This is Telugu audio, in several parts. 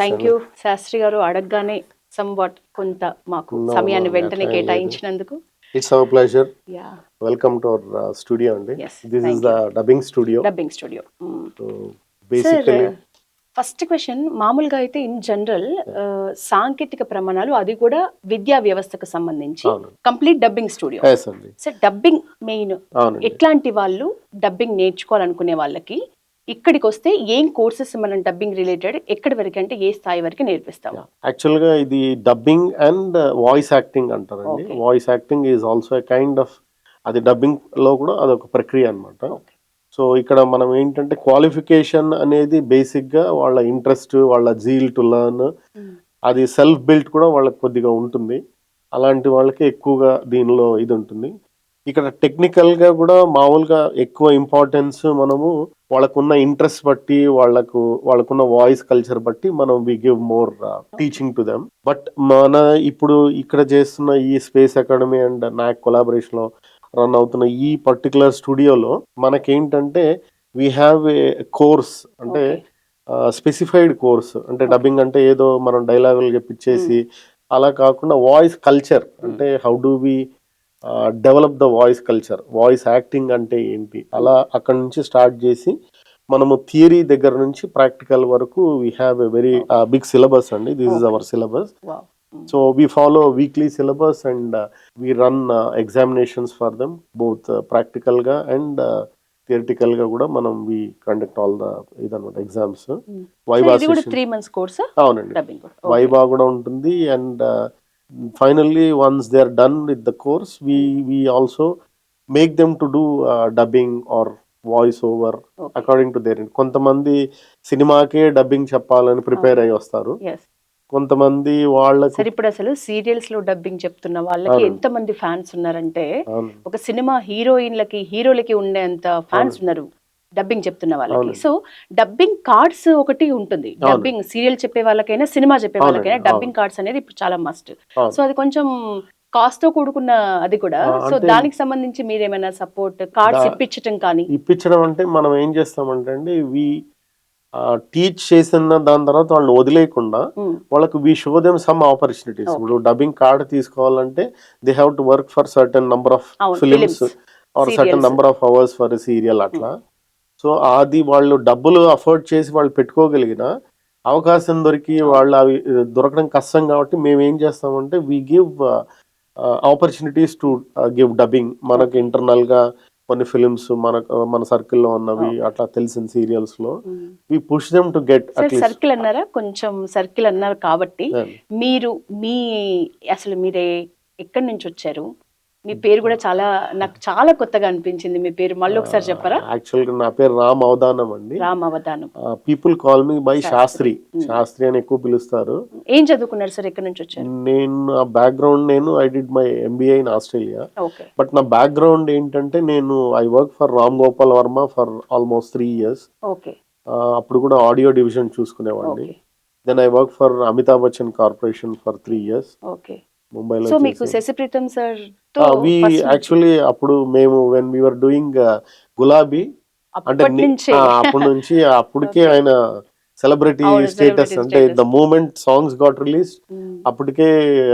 థ్యాంక్ యూ శాస్త్రి గారు. అడగగానే సంవాట్ కొంత మాకు సమయాన్ని వెంటనే కేటాయించినందుకు. It's our pleasure. Yeah, welcome to our studio అండి. yes, this thank is the you. Dubbing studio. Dubbing studio. So sir, basically first question, మామూలుగా అయితే ఇన్ జనరల్ సాంకేతిక ప్రమాణాలు, అది కూడా విద్యా వ్యవస్థకు సంబంధించి complete dubbing studio. Sir, dubbing main ఎట్లాంటి వాళ్ళు డబ్బింగ్ నేర్చుకోవాలనుకునే వాళ్ళకి ఇక్కడికి వస్తే ఏం కోర్సెస్ మనం డబ్బింగ్ రిలేటెడ్ ఎక్కడి వరకు అంటే ఏ స్థాయి వరకు నేర్పిస్తాం? యాక్చువల్గా ఇది డబ్బింగ్ అండ్ వాయిస్ యాక్టింగ్ అంటారండి. Voice acting is also a kind of, అది డబ్బింగ్ లో కూడా అదొక ప్రక్రియ అనమాట. సో ఇక్కడ మనం ఏంటంటే క్వాలిఫికేషన్ అనేది బేసిక్గా వాళ్ళ ఇంట్రెస్ట్, వాళ్ళ జీల్ టు లర్న్, అది సెల్ఫ్ బిల్ట్ కూడా వాళ్ళకి కొద్దిగా ఉంటుంది. అలాంటి వాళ్ళకి ఎక్కువగా దీనిలో ఇది ఉంటుంది. ఇక్కడ టెక్నికల్గా కూడా మామూలుగా ఎక్కువ ఇంపార్టెన్స్ మనము వాళ్ళకున్న ఇంట్రెస్ట్ బట్టి, వాళ్ళకున్న వాయిస్ కల్చర్ బట్టి మనం we give more teaching to them. But మన ఇప్పుడు ఇక్కడ చేస్తున్న ఈ Space Academy and NAC collaboration లో రన్ అవుతున్న ఈ పర్టికులర్ స్టూడియోలో మనకేంటంటే వీ హ్యావ్ ఏ కోర్స్, అంటే స్పెసిఫైడ్ కోర్స్. అంటే డబ్బింగ్ అంటే ఏదో మనం డైలాగులు చెప్పించేసి అలా కాకుండా వాయిస్ కల్చర్, అంటే how do we develop the voice culture, voice acting అంటే ఏంటి, అలా అక్కడ నుంచి స్టార్ట్ చేసి మనము థియరీ దగ్గర నుంచి ప్రాక్టికల్ వరకు we have a very big syllabus అండి. This is our syllabus. So we follow weekly syllabus and we run examinations for them, both practical ga and theoretical ga kuda manam we conduct all the idanamata exams. Viva ఇది కూడా 3 months course. అవునండి, వైవా కూడా ఉంటుంది. And finally once they are done with the course, we also make them to do dubbing or voice over according to their. కొంతమంది సినిమాకే డబ్బింగ్ చెప్పాలని ప్రిపేర్ అయ్యి వస్తారు. కొంతమంది వాళ్ళకి ఇప్పుడు అసలు సీరియల్స్ లో డబ్బింగ్ చెప్తున్న వాళ్ళకి ఎంత మంది ఫ్యాన్స్ ఉన్నారంటే, ఒక సినిమా హీరోలకి ఉండేంత ఫ్యాన్స్ ఉన్నారు డబ్బింగ్ చెప్తున్న వాళ్ళకి. సో డబ్బింగ్ కార్డ్స్ ఒకటి ఉంటుంది. డబ్బింగ్ సీరియల్ చెప్పే వాళ్ళకైనా, సినిమా చెప్పే వాళ్ళకైనా డబ్బింగ్ కార్డ్స్ అనేది ఇప్పుడు చాలా మస్ట్. సో అది కొంచెం కాస్ట్ తో కూడుకున్న అది కూడా. సో దానికి సంబంధించి మీరేమైనా సపోర్ట్ కార్డ్స్ ఇప్పించడం అంటే మనం ఏం చేస్తామంటే అండి, టీచ్ చేసిన దాని తర్వాత వాళ్ళు వదిలేయకుండా వాళ్ళకు we show them some opportunities. ఇప్పుడు డబ్బింగ్ కార్డ్ తీసుకోవాలంటే they have to work for certain number of films or certain number of hours for serial అట్లా. సో అది వాళ్ళు డబ్బులు అఫోర్డ్ చేసి వాళ్ళు పెట్టుకోగలిగిన అవకాశం దొరికి వాళ్ళు అవి దొరకడం కష్టం. కాబట్టి మేము ఏం చేస్తామంటే we give opportunities to give dubbing. మనకు ఇంటర్నల్ గా కొన్ని ఫిలిమ్స్ మన సర్కిల్లో ఉన్నవి, అట్లా తెలిసిన సీరియల్స్ లో we push them to get. Circle అన్నారా, కొంచెం సర్కిల్ అన్నారు కాబట్టి మీరు అసలు మీరే ఎక్కడి నుంచి వచ్చారు? మీ పేరు కూడా నాకు చాలా కొత్తగా అనిపించింది. మీ పేరు మళ్ళీ ఒకసారి చెప్పరా? యాక్చువల్గా నా పేరు రామ్ అవధానం అండి. Ram Avadhanam. People call me by Shastri. Shastri అని ఎక్కువ పిలుస్తారు. ఏం చదువుకున్నారు సార్? ఎక్కడి నుంచి వచ్చారు? నేను background I did my MBA in Australia. But నా బ్యాక్గ్రౌండ్ ఏంటంటే I work for Ram Gopal Varma for almost 3 years. అప్పుడు కూడా ఆడియో డివిజన్ చూసుకునేవాడిని. Then I work for Amitabh Bachchan corporation for 3 years. ముంబైలో. సో మీకు శశిప్రీతం సార్ యాక్చువల్లీ అప్పుడు మేము వెన్ వి వర్ డూయింగ్ గులాబీ అంటే అప్పటి నుంచి అప్పటికే ఆయన సెలబ్రిటీ స్టేటస్. అంటే the moment songs got release అప్పటికే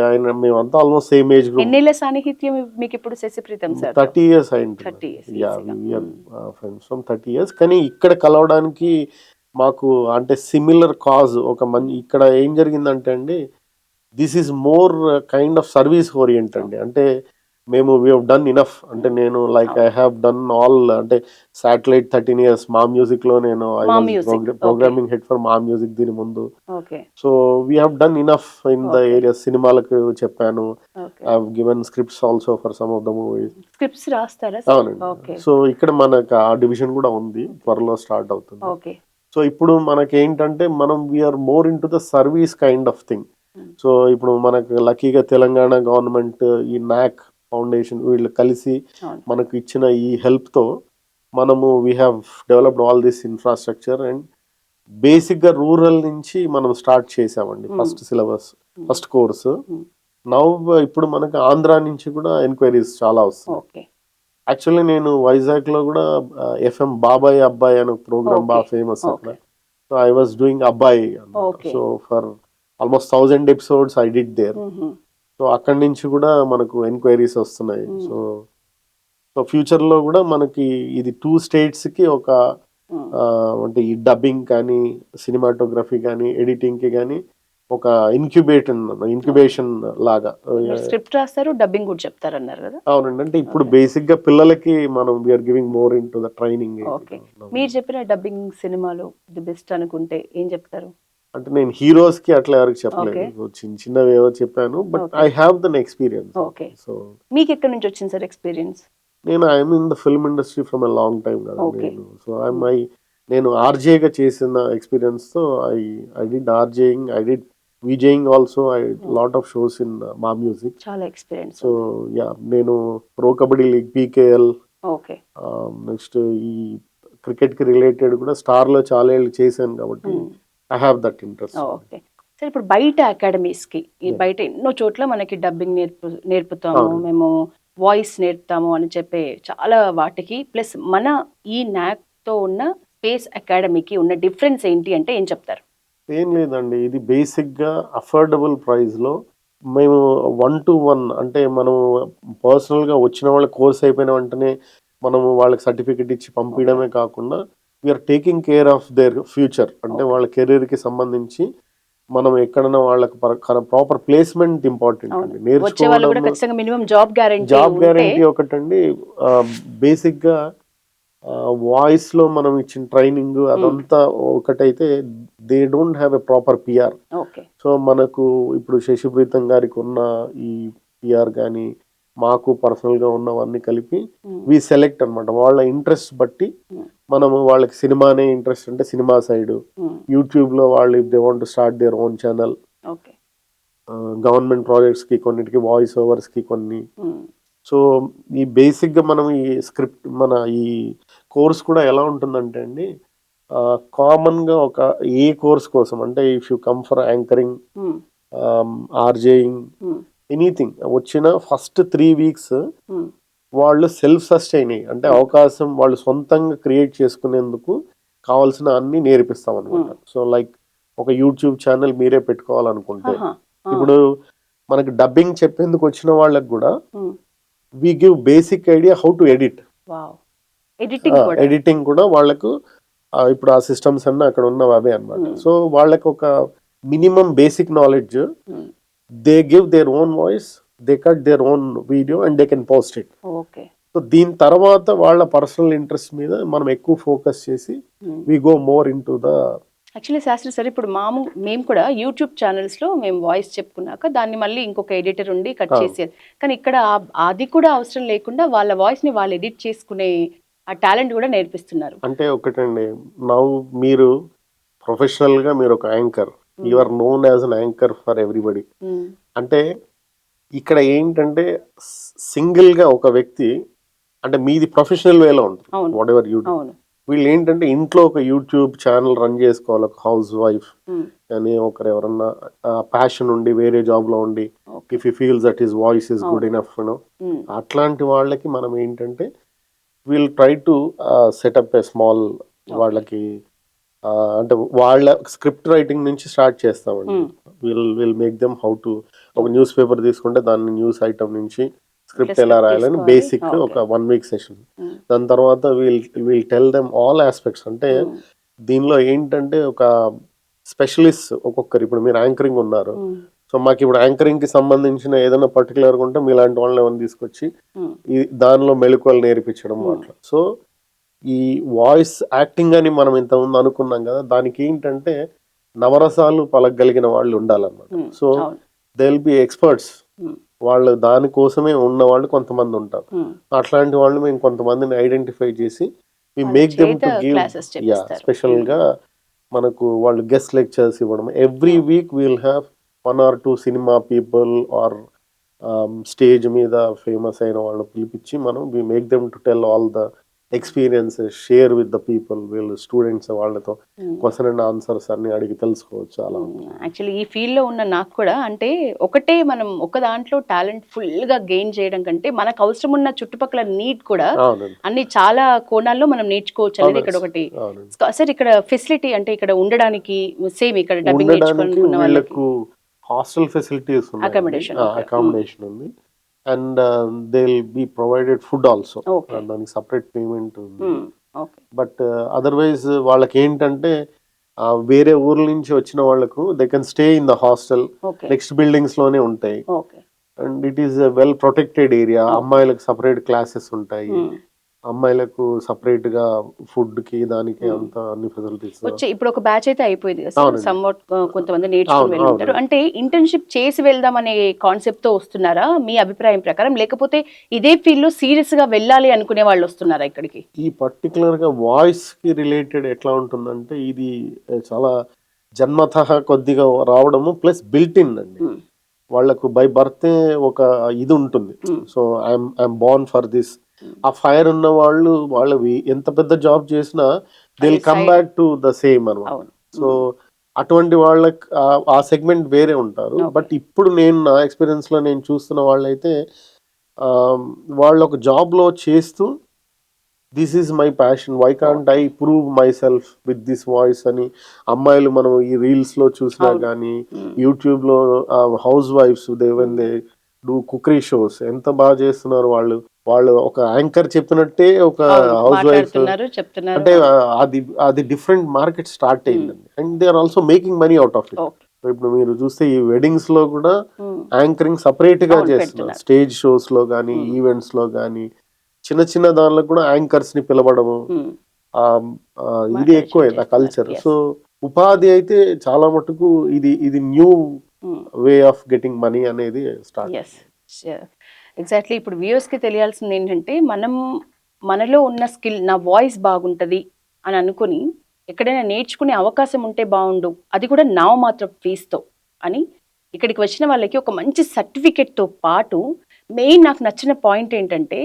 ఆయన, మేమంతా ఆల్మోస్ట్ సేమ్ ఏజ్ గ్రూప్. ఎన్నేళ్ల సాన్నిహిత్యం మీకు ఇప్పుడు శశిప్రీతం సార్? 30 years అయింది. 30 years. కానీ ఇక్కడ కలవడానికి మాకు అంటే సిమిలర్ కాజ్ ఒక ఇక్కడ ఏం జరిగిందంటే అండి, this is more kind of service orient అండి. అంటే మేము వీ హవ్ డన్ ఇనఫ్. అంటే నేను like I have done all, అంటే శాటిలైట్ 13 years మా మ్యూజిక్ లో నేను programming head for Maa music దీని ముందు. So we have done enough in the area. సినిమాలకు చెప్పాను. I have given scripts also for some of the movies. Scripts రాస్తారా? అవునండి. సో ఇక్కడ మనకు ఆ డివిజన్ కూడా ఉంది, త్వరలో స్టార్ట్ అవుతుంది. సో ఇప్పుడు మనకి ఏంటంటే మనం we are more into the service kind of thing. So ఇప్పుడు మనకు లక్కీగా తెలంగాణ గవర్నమెంట్, ఈ నాక్ ఫౌండేషన్ వీళ్ళు కలిసి మనకు ఇచ్చిన ఈ హెల్ప్ తో మనము we have developed all this infrastructure. And basic గా రూరల్ నుంచి మనం స్టార్ట్ చేసామండి ఫస్ట్ సిలబస్, ఫస్ట్ కోర్సు. ఇప్పుడు మనకు ఆంధ్ర నుంచి కూడా ఎంక్వైరీస్ చాలా వస్తాయి. యాక్చువల్లీ నేను వైజాగ్ లో కూడా ఎఫ్ఎం బాబాయ్ అబ్బాయి అనే ప్రోగ్రామ్ బాగా ఫేమస్ అక్కడ. సో ఐ వాస్ డూయింగ్ అబ్బాయి అన్నమాట. Okay. So for almost 1000 episodes I did there. So అక్కడి నుంచి కూడా మనకు ఎంక్వైరీస్ వస్తున్నాయి. సో ఫ్యూచర్ లో కూడా మనకి ఇది 2 states కి ఒక అంటే ఈ డబ్బింగ్ కానీ సినిమాటోగ్రఫీ కానీ ఎడిటింగ్ కి కానీ ఒక ఇంక్యుబేషన్ లాగా. స్క్రిప్ట్ రాస్తారు, డబ్బింగ్ కూడా చెప్తారు అన్నారు కదా. అవునండి, అంటే ఇప్పుడు బేసిక్ గా పిల్లలకి మనం we are giving more into the training. Okay, మీరు చెప్పిన డబ్బింగ్ సినిమాలో ది బెస్ట్ అనుకుంటే ఏం చెప్తారు? అంటే నేను హీరోస్ కి అట్లా ఎవరికి చెప్పలేదు, చిన్న చిన్నవి ఏవో చెప్పాను, but I have done experience. Okay, so మీకు ఎక్కడి నుంచి వచ్చింది సార్ ఎక్స్పీరియన్స్? నేను I'm in the film industry from a long time కదా నేను. సో నేను ఆర్జేగా చేసిన ఎక్స్పీరియన్స్ తో I did RJing, I did VJing also, I lot of shows in Maa music. చాలా ఎక్స్పీరియన్స్. సో యా, నేను pro kabaddi league PKL, okay, next ఈ క్రికెట్ కి రిలేటెడ్ కూడా స్టార్ లో చాలా ఏళ్ళు చేశాను కాబట్టి I have that interest. Okay sir, ఇప్పుడు బయట అకాడమీస్ కి బయట ఎన్నో చోట్ల మనకి డబ్బింగ్ నేర్పుతాము మేము, వాయిస్ నేర్పుతాము అని చెప్పే చాలా వాటికి, ప్లస్ మన ఈ నాక్ తో ఉన్న స్పేస్ అకాడమీకి ఉన్న డిఫరెన్స్ ఏంటి అంటే ఏం చెప్తారు? ఏం లేదండి, ఇది బేసిక్ గా అఫోర్డబుల్ ప్రైస్ లో మేము 1-to-1 అంటే మనం పర్సనల్ గా వచ్చిన వాళ్ళ కోర్స్ అయిపోయిన వెంటనే మనము వాళ్ళకి సర్టిఫికెట్ ఇచ్చి పంపించడమే కాకుండా we are taking care of their future. అంటే వాళ్ళ కెరీర్ కి సంబంధించి మనం ఎక్కడైనా వాళ్ళకి ప్రాపర్ ప్లేస్మెంట్ ఇంపార్టెంట్ అండి. నేర్చుకోవడం జాబ్ గ్యారంటీ ఒకటండి. బేసిక్ గా వాయిస్ లో మనం ఇచ్చిన ట్రైనింగ్ అదంతా ఒకటైతే they don't have a proper PR. So మనకు ఇప్పుడు శశిప్రీతం గారికి ఉన్న ఈ పిఆర్ కానీ మాకు పర్సనల్ గా ఉన్నవన్నీ కలిపి వి సెలెక్ట్ అన్నమాట. వాళ్ళ ఇంట్రెస్ట్ బట్టి మనము వాళ్ళకి సినిమానే ఇంట్రెస్ట్ అంటే సినిమా సైడ్, యూట్యూబ్ లో వాళ్ళు if they want to start their own channel, government projects కి కొన్నిటికి, వాయిస్ ఓవర్స్ కి కొన్ని. సో ఈ బేసిక్ గా మనం ఈ స్క్రిప్ట్ మన ఈ కోర్స్ కూడా ఎలా ఉంటుందంటే అండి, కామన్ గా ఒక ఏ కోర్స్ కోసం అంటే if you come for anchoring, RJing, anything వచ్చిన ఫస్ట్ 3 weeks వాళ్ళు సెల్ఫ్ సస్టైన్ అంటే అవకాశం వాళ్ళు సొంతంగా క్రియేట్ చేసుకునేందుకు కావాల్సిన అన్ని నేర్పిస్తాం అనమాట. సో లైక్ ఒక యూట్యూబ్ ఛానల్ మీరే పెట్టుకోవాలనుకుంటే, ఇప్పుడు మనకి డబ్బింగ్ చెప్పేందుకు వచ్చిన వాళ్ళకి కూడా we give basic idea how to edit. Editing కూడా వాళ్ళకు ఇప్పుడు ఆ సిస్టమ్స్ అన్న అక్కడ ఉన్నవి అవే అనమాట. సో వాళ్ళకి ఒక minimum basic knowledge, they give their own voice, they cut their own video and they can post it. So దీని తర్వాత వాళ్ళ పర్సనల్ ఇంట్రెస్ట్ మీద మనం ఎక్కువ ఫోకస్ చేసి we go more into the. Actually Shastri sir, ఇప్పుడు మేము కూడా యూట్యూబ్ ఛానల్స్ లో మేము వాయిస్ చెప్పుకున్నాక దాన్ని మళ్ళీ ఇంకొక ఎడిటర్ ఉండి కట్ చేసేది, కానీ ఇక్కడ అది కూడా అవసరం లేకుండా వాళ్ళ వాయిస్ ని వాళ్ళు ఎడిట్ చేసుకునే ఆ టాలెంట్ కూడా నేర్పిస్తున్నారు. అంటే ఒకటండి, నౌ మీరు ప్రొఫెషనల్ గా మీరు ఒక anchor, you are known as an anchor for everybody. అంటే ఇక్కడ ఏంటంటే సింగిల్ గా ఒక వ్యక్తి అంటే మీది ప్రొఫెషనల్ వేలో ఉంటుంది, వాట్ ఎవర్ యూ డూ. వీళ్ళు ఏంటంటే ఇంట్లో ఒక యూట్యూబ్ ఛానల్ రన్ చేసుకోవాలి, ఒక హౌస్ వైఫ్ కానీ ఒకరు ఎవరన్నా ప్యాషన్ ఉండి వేరే జాబ్ లో ఉండి, if you feels that his voice is good enough, అట్లాంటి వాళ్ళకి మనం ఏంటంటే we'll try to set up a small వాళ్ళకి అంటే వాళ్ళ స్క్రిప్ట్ రైటింగ్ నుంచి స్టార్ట్ చేస్తామండి. Will make them how to, ఒక న్యూస్ పేపర్ తీసుకుంటే దాన్ని న్యూస్ ఐటమ్ నుంచి స్క్రిప్ట్ ఎలా రాయాలని బేసిక్ ఒక 1 week సెషన్. దాని తర్వాత we'll tell them all aspects. అంటే దీనిలో ఏంటంటే ఒక స్పెషలిస్ట్ ఒక్కొక్కరు, ఇప్పుడు మీరు యాంకరింగ్ ఉన్నారు, సో మాకు ఇప్పుడు యాంకరింగ్ కి సంబంధించిన ఏదైనా పర్టికులర్ గా ఉంటే మీలాంటి వాళ్ళని ఏమైనా తీసుకొచ్చి దానిలో మెళకువలు నేర్పించడం అట్లా. సో ఈ వాయిస్ యాక్టింగ్ అని మనం ఇంతకుముందు అనుకున్నాం కదా, దానికి ఏంటంటే నవరసాలు పలకగలిగిన వాళ్ళు ఉండాలన్నమాట. So they will be experts, వాళ్ళు దానికోసమే ఉన్న వాళ్ళు కొంతమంది ఉంటారు. అట్లాంటి వాళ్ళు మేము కొంతమందిని ఐడెంటిఫై చేసి we make them to give special గా మనకు వాళ్ళు గెస్ట్ లెక్చర్స్ ఇవ్వడం. Every week we'll have 1 or 2 cinema people or stage మీద ఫేమస్ అయిన వాళ్ళు పిలిపించి మనం we make them to tell all the experiences share with the people, వీళ్ళు స్టూడెంట్స్ వాళ్ళతో క్వశ్చన్ అండ్ ఆన్సర్స్ అన్ని అడిగి తెలుసుకోవచ్చు. అలా యాక్చువల్లీ ఈ ఫీల్డ్ లో ఉన్న నాకు కూడా అంటే ఒకటే మనం ఒక దాంట్లో టాలెంట్ ఫుల్ గా గెయిన్ చేయడం కంటే మనకు అవసరం ఉన్న చుట్టుపక్కల నీడ్ కూడా అన్ని చాలా కోణాల్లో మనం నేర్చుకోవచ్చు అనేది ఇక్కడ ఒకటి. సార్ ఇక్కడ ఫెసిలిటీ అంటే ఇక్కడ ఉండడానికి సేమ్ ఇక్కడ డబ్బింగ్ నేర్చుకోవాలనుకున్న వాళ్ళకి హాస్టల్ ఫెసిలిటీస్ ఉన్నాయి, అకామిడేషన్ ఉంది, and they will be provided food also, దానికి సపరేట్ పేమెంట్ ఉంది. బట్ అదర్వైజ్ వాళ్ళకి ఏంటంటే వేరే ఊర్ల నుంచి వచ్చిన వాళ్ళకు they can stay in the hostel, next buildings లోనే ఉంటాయి, and it is well protected area. అమ్మాయిలకు సపరేట్ క్లాసెస్ ఉంటాయి, అమ్మాయిలకు సపరేట్ గా ఫుడ్ కి దానికి అంత అన్ని ఫెసిలిటీస్ వచ్చి ఇప్పుడు ఒక బ్యాచ్ అయితే అయిపోయింది కదా సమ్వాట్, కొంతమంది నేర్చుకుని వెళ్ళారు. అంటే ఇంటర్న్షిప్ చేసి వెళ్దాం అనే కాన్సెప్ట్ తో వస్తున్నారా మీ అభిప్రాయం ప్రకారం, లేకపోతే ఇదే ఫీల్డ్ లో సీరియస్ గా వెళ్ళాలి అనుకునే వాళ్ళు వస్తున్నారా ఇక్కడికి? ఈ పర్టికులర్ గా వాయిస్ కి రిలేటెడ్ ఎట్లా ఉంటుందంటే ఇది చాలా జన్మతః కొద్దిగా రావడము ప్లస్ బిల్ట్ ఇన్ అండి. వాళ్ళకు బై బర్త్ ఒక ఇది ఉంటుంది. So I'm Born for this. ఆ ఫైర్ ఉన్న వాళ్ళు ఎంత పెద్ద జాబ్ చేసినా they will come back to the same అన్నమాట. సో అటువంటి వాళ్ళకి ఆ సెగ్మెంట్ వేరే ఉంటారు. బట్ ఇప్పుడు నేను నా ఎక్స్పీరియన్స్ లో నేను చూస్తున్న వాళ్ళైతే వాళ్ళు ఒక జాబ్ లో చేస్తూ this is my passion, why can't I prove myself with this voice అని. అమ్మాయిలు మనం ఈ రీల్స్ లో చూసినా కానీ యూట్యూబ్ లో హౌస్ వైఫ్స్ దే డూ కుకరీ షోస్ ఎంత బాగా చేస్తున్నారు వాళ్ళు ఒక యాంకర్ చెప్పినట్టే ఒక హౌస్ వైఫ్ అంటే అది డిఫరెంట్ మార్కెట్ స్టార్ట్ అయిందండి. And they are also making money out of it. ఇప్పుడు మీరు చూస్తే ఈ వెడ్డింగ్స్ లో కూడా యాంకరింగ్ సపరేట్ గా చేస్తున్నారు, స్టేజ్ షోస్ లో గానీ ఈవెంట్స్ లో గానీ చిన్న చిన్న దానిలో కూడా యాంకర్స్ ని పిలవడము, ఇది ఎక్కువైంది ఆ కల్చర్. సో ఉపాధి అయితే చాలా మటుకు ఇది new way of getting money అనేది స్టార్ట్. ఎగ్జాక్ట్లీ. ఇప్పుడు వ్యూయర్స్కి తెలియాల్సింది ఏంటంటే మనలో ఉన్న స్కిల్, నా వాయిస్ బాగుంటుంది అని అనుకుని ఎక్కడైనా నేర్చుకునే అవకాశం ఉంటే బాగుండు, అది కూడా నామమాత్రం ఫీజుతో అని ఇక్కడికి వచ్చిన వాళ్ళకి ఒక మంచి సర్టిఫికెట్తో పాటు మెయిన్ నాకు నచ్చిన పాయింట్ ఏంటంటే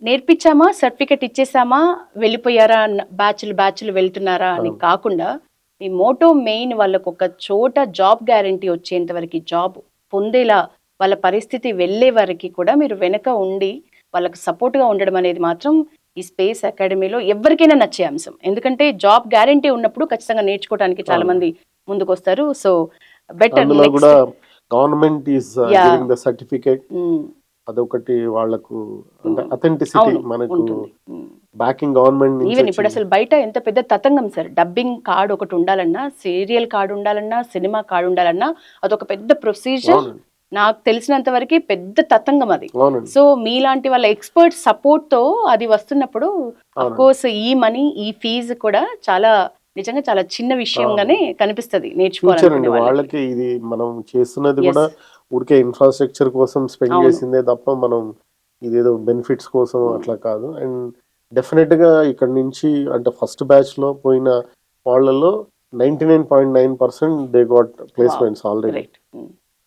నేర్పించామా సర్టిఫికెట్ ఇచ్చేసామా వెళ్ళిపోయారా, బ్యాచ్లు వెళ్తున్నారా అని కాకుండా మీ మోటో మెయిన్ వాళ్ళకు ఒక చోట జాబ్ గ్యారంటీ వచ్చేంత వరకు జాబ్ పొందేలా వాళ్ళ పరిస్థితి వెళ్ళే వరకు కూడా మీరు వెనక ఉండి వాళ్ళకి సపోర్ట్గా ఉండడం అనేది మాత్రం ఈ స్పేస్ అకాడమీలో ఎవరికైనా నచ్చే అంశం. ఎందుకంటే జాబ్ గ్యారంటీ ఉన్నప్పుడు ఖచ్చితంగా నేర్చుకోవడానికి చాలా మంది ముందుకు వస్తారు. So better government is giving the certificate, అదొకటి వాళ్ళకు అంటే అథెంటిసిటీ మనకు బ్యాకింగ్ గవర్నమెంట్. ఈవెన్ ఇప్పుడు అసలు బయట ఎంత పెద్ద తతంగం సార్, డబ్బింగ్ కార్డ్ ఒకటి ఉండాలన్నా, సీరియల్ కార్డు ఉండాలన్నా, సినిమా కార్డు ఉండాలన్నా అదొక పెద్ద ప్రొసీజర్. నాకు తెలిసినంత వరకు పెద్ద తతంగం అది. సో మీలాంటి వాళ్ళ ఎక్స్పర్ట్ సపోర్ట్ తో అది వస్తున్నప్పుడు అఫ్ కోర్స్ ఈ మనీ, ఈ ఫీజు కూడా చాలా నిజంగా చాలా చిన్న విషయంగానే కనిపిస్తుంది నేర్చుకోవాలనుకునే వాళ్ళకి. ఇది మనం చేస్తున్నది కూడా ఊరికే ఇన్ఫ్రాస్ట్రక్చర్ కోసం స్పెండ్ చేసిందే తప్ప మనం ఇదేదో బెనిఫిట్స్ కోసం అట్లా కాదు. అండ్ డెఫినెట్ గా ఇక్కడ నుంచి అంటే ఫస్ట్ బ్యాచ్ లో పోయిన వాళ్ళలో 99.9% they got placements already.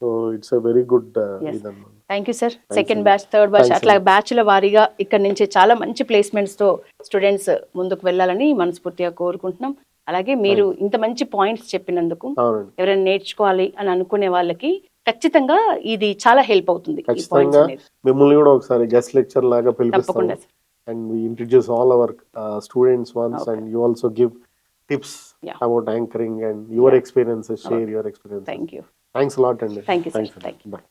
So it's a very good ఇదన్నమాట. Thank you sir. Second batch, third batch అట్లా బ్యాచ్ల వారీగా ఇక్కడ నుంచి చాలా మంచి ప్లేస్మెంట్స్ తో స్టూడెంట్స్ ముందుకు వెళ్ళాలని మనస్ఫూర్తిగా కోరుకుంటున్నాం. అలాగే మీరు ఇంత మంచి పాయింట్స్ చెప్పినందుకు ఎవరైనా నేర్చుకోవాలి అని అనుకునే వాళ్ళకి ఖచ్చితంగా ఇది చాలా హెల్ప్ అవుతుంది. ఖచ్చితంగా మిమ్మల్ని కూడా ఒకసారి గెస్ట్ లెక్చర్ లాగా పిలిపిస్తాం. And we introduce all our students once, and you also give tips about anchoring and your experiences, share your experiences. Thank you. Thanks a lot, and thank you, sir. Thank you. Bye.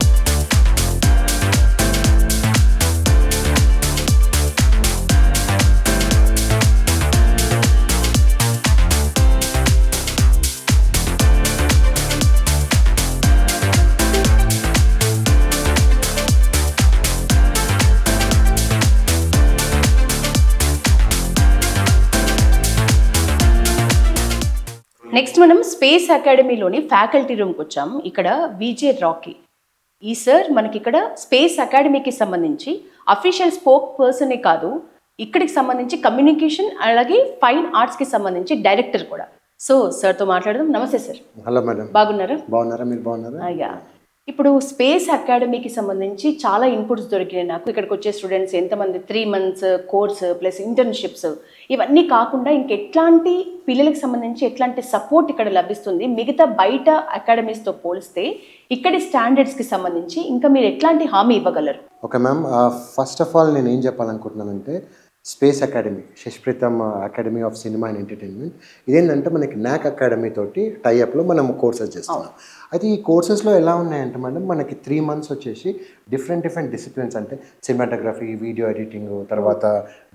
Next మనం స్పేస్ అకాడమీలోని ఫ్యాకల్టీ రూమ్కి వచ్చాం. ఇక్కడ విజే రాకీ ఈ సార్ మనకి ఇక్కడ స్పేస్ అకాడమీకి సంబంధించి అఫీషియల్ స్పోక్ పర్సనే కాదు, ఇక్కడికి సంబంధించి కమ్యూనికేషన్ అలాగే ఫైన్ ఆర్ట్స్కి సంబంధించి డైరెక్టర్ కూడా. సో సార్తో మాట్లాడదాం. నమస్తే సార్. Hello madam. బాగున్నారా? బాగున్నారా, మీరు బాగున్నారా? అయ్యా ఇప్పుడు స్పేస్ అకాడమీకి సంబంధించి చాలా ఇన్పుట్స్ దొరికినాయి నాకు. ఇక్కడికి వచ్చే స్టూడెంట్స్ ఎంతమంది 3 months కోర్స్ ప్లస్ ఇంటర్న్షిప్స్ ఇవన్నీ కాకుండా ఇంకెట్లాంటి పిల్లలకు సంబంధించి ఎట్లాంటి సపోర్ట్ ఇక్కడ లభిస్తుంది మిగతా బయట అకాడమీస్తో పోలిస్తే ఇక్కడి స్టాండర్డ్స్కి సంబంధించి ఇంకా మీరు ఎట్లాంటి హామీ ఇవ్వగలరు? Okay ma'am, first of all నేను ఏం చెప్పాలనుకుంటున్నానంటే Space Academy, Shashipreetam academy of cinema and entertainment, ఇదేంటంటే మనకి నాక్ అకాడమీ తోటి టైఅప్లో మనం కోర్సెస్ చేస్తున్నాం. అయితే ఈ కోర్సెస్లో ఎలా ఉన్నాయంటే మేడం మనకి 3 months వచ్చేసి డిఫరెంట్ డిసిప్లిన్స్, అంటే సినిమాటోగ్రఫీ, వీడియో ఎడిటింగ్, తర్వాత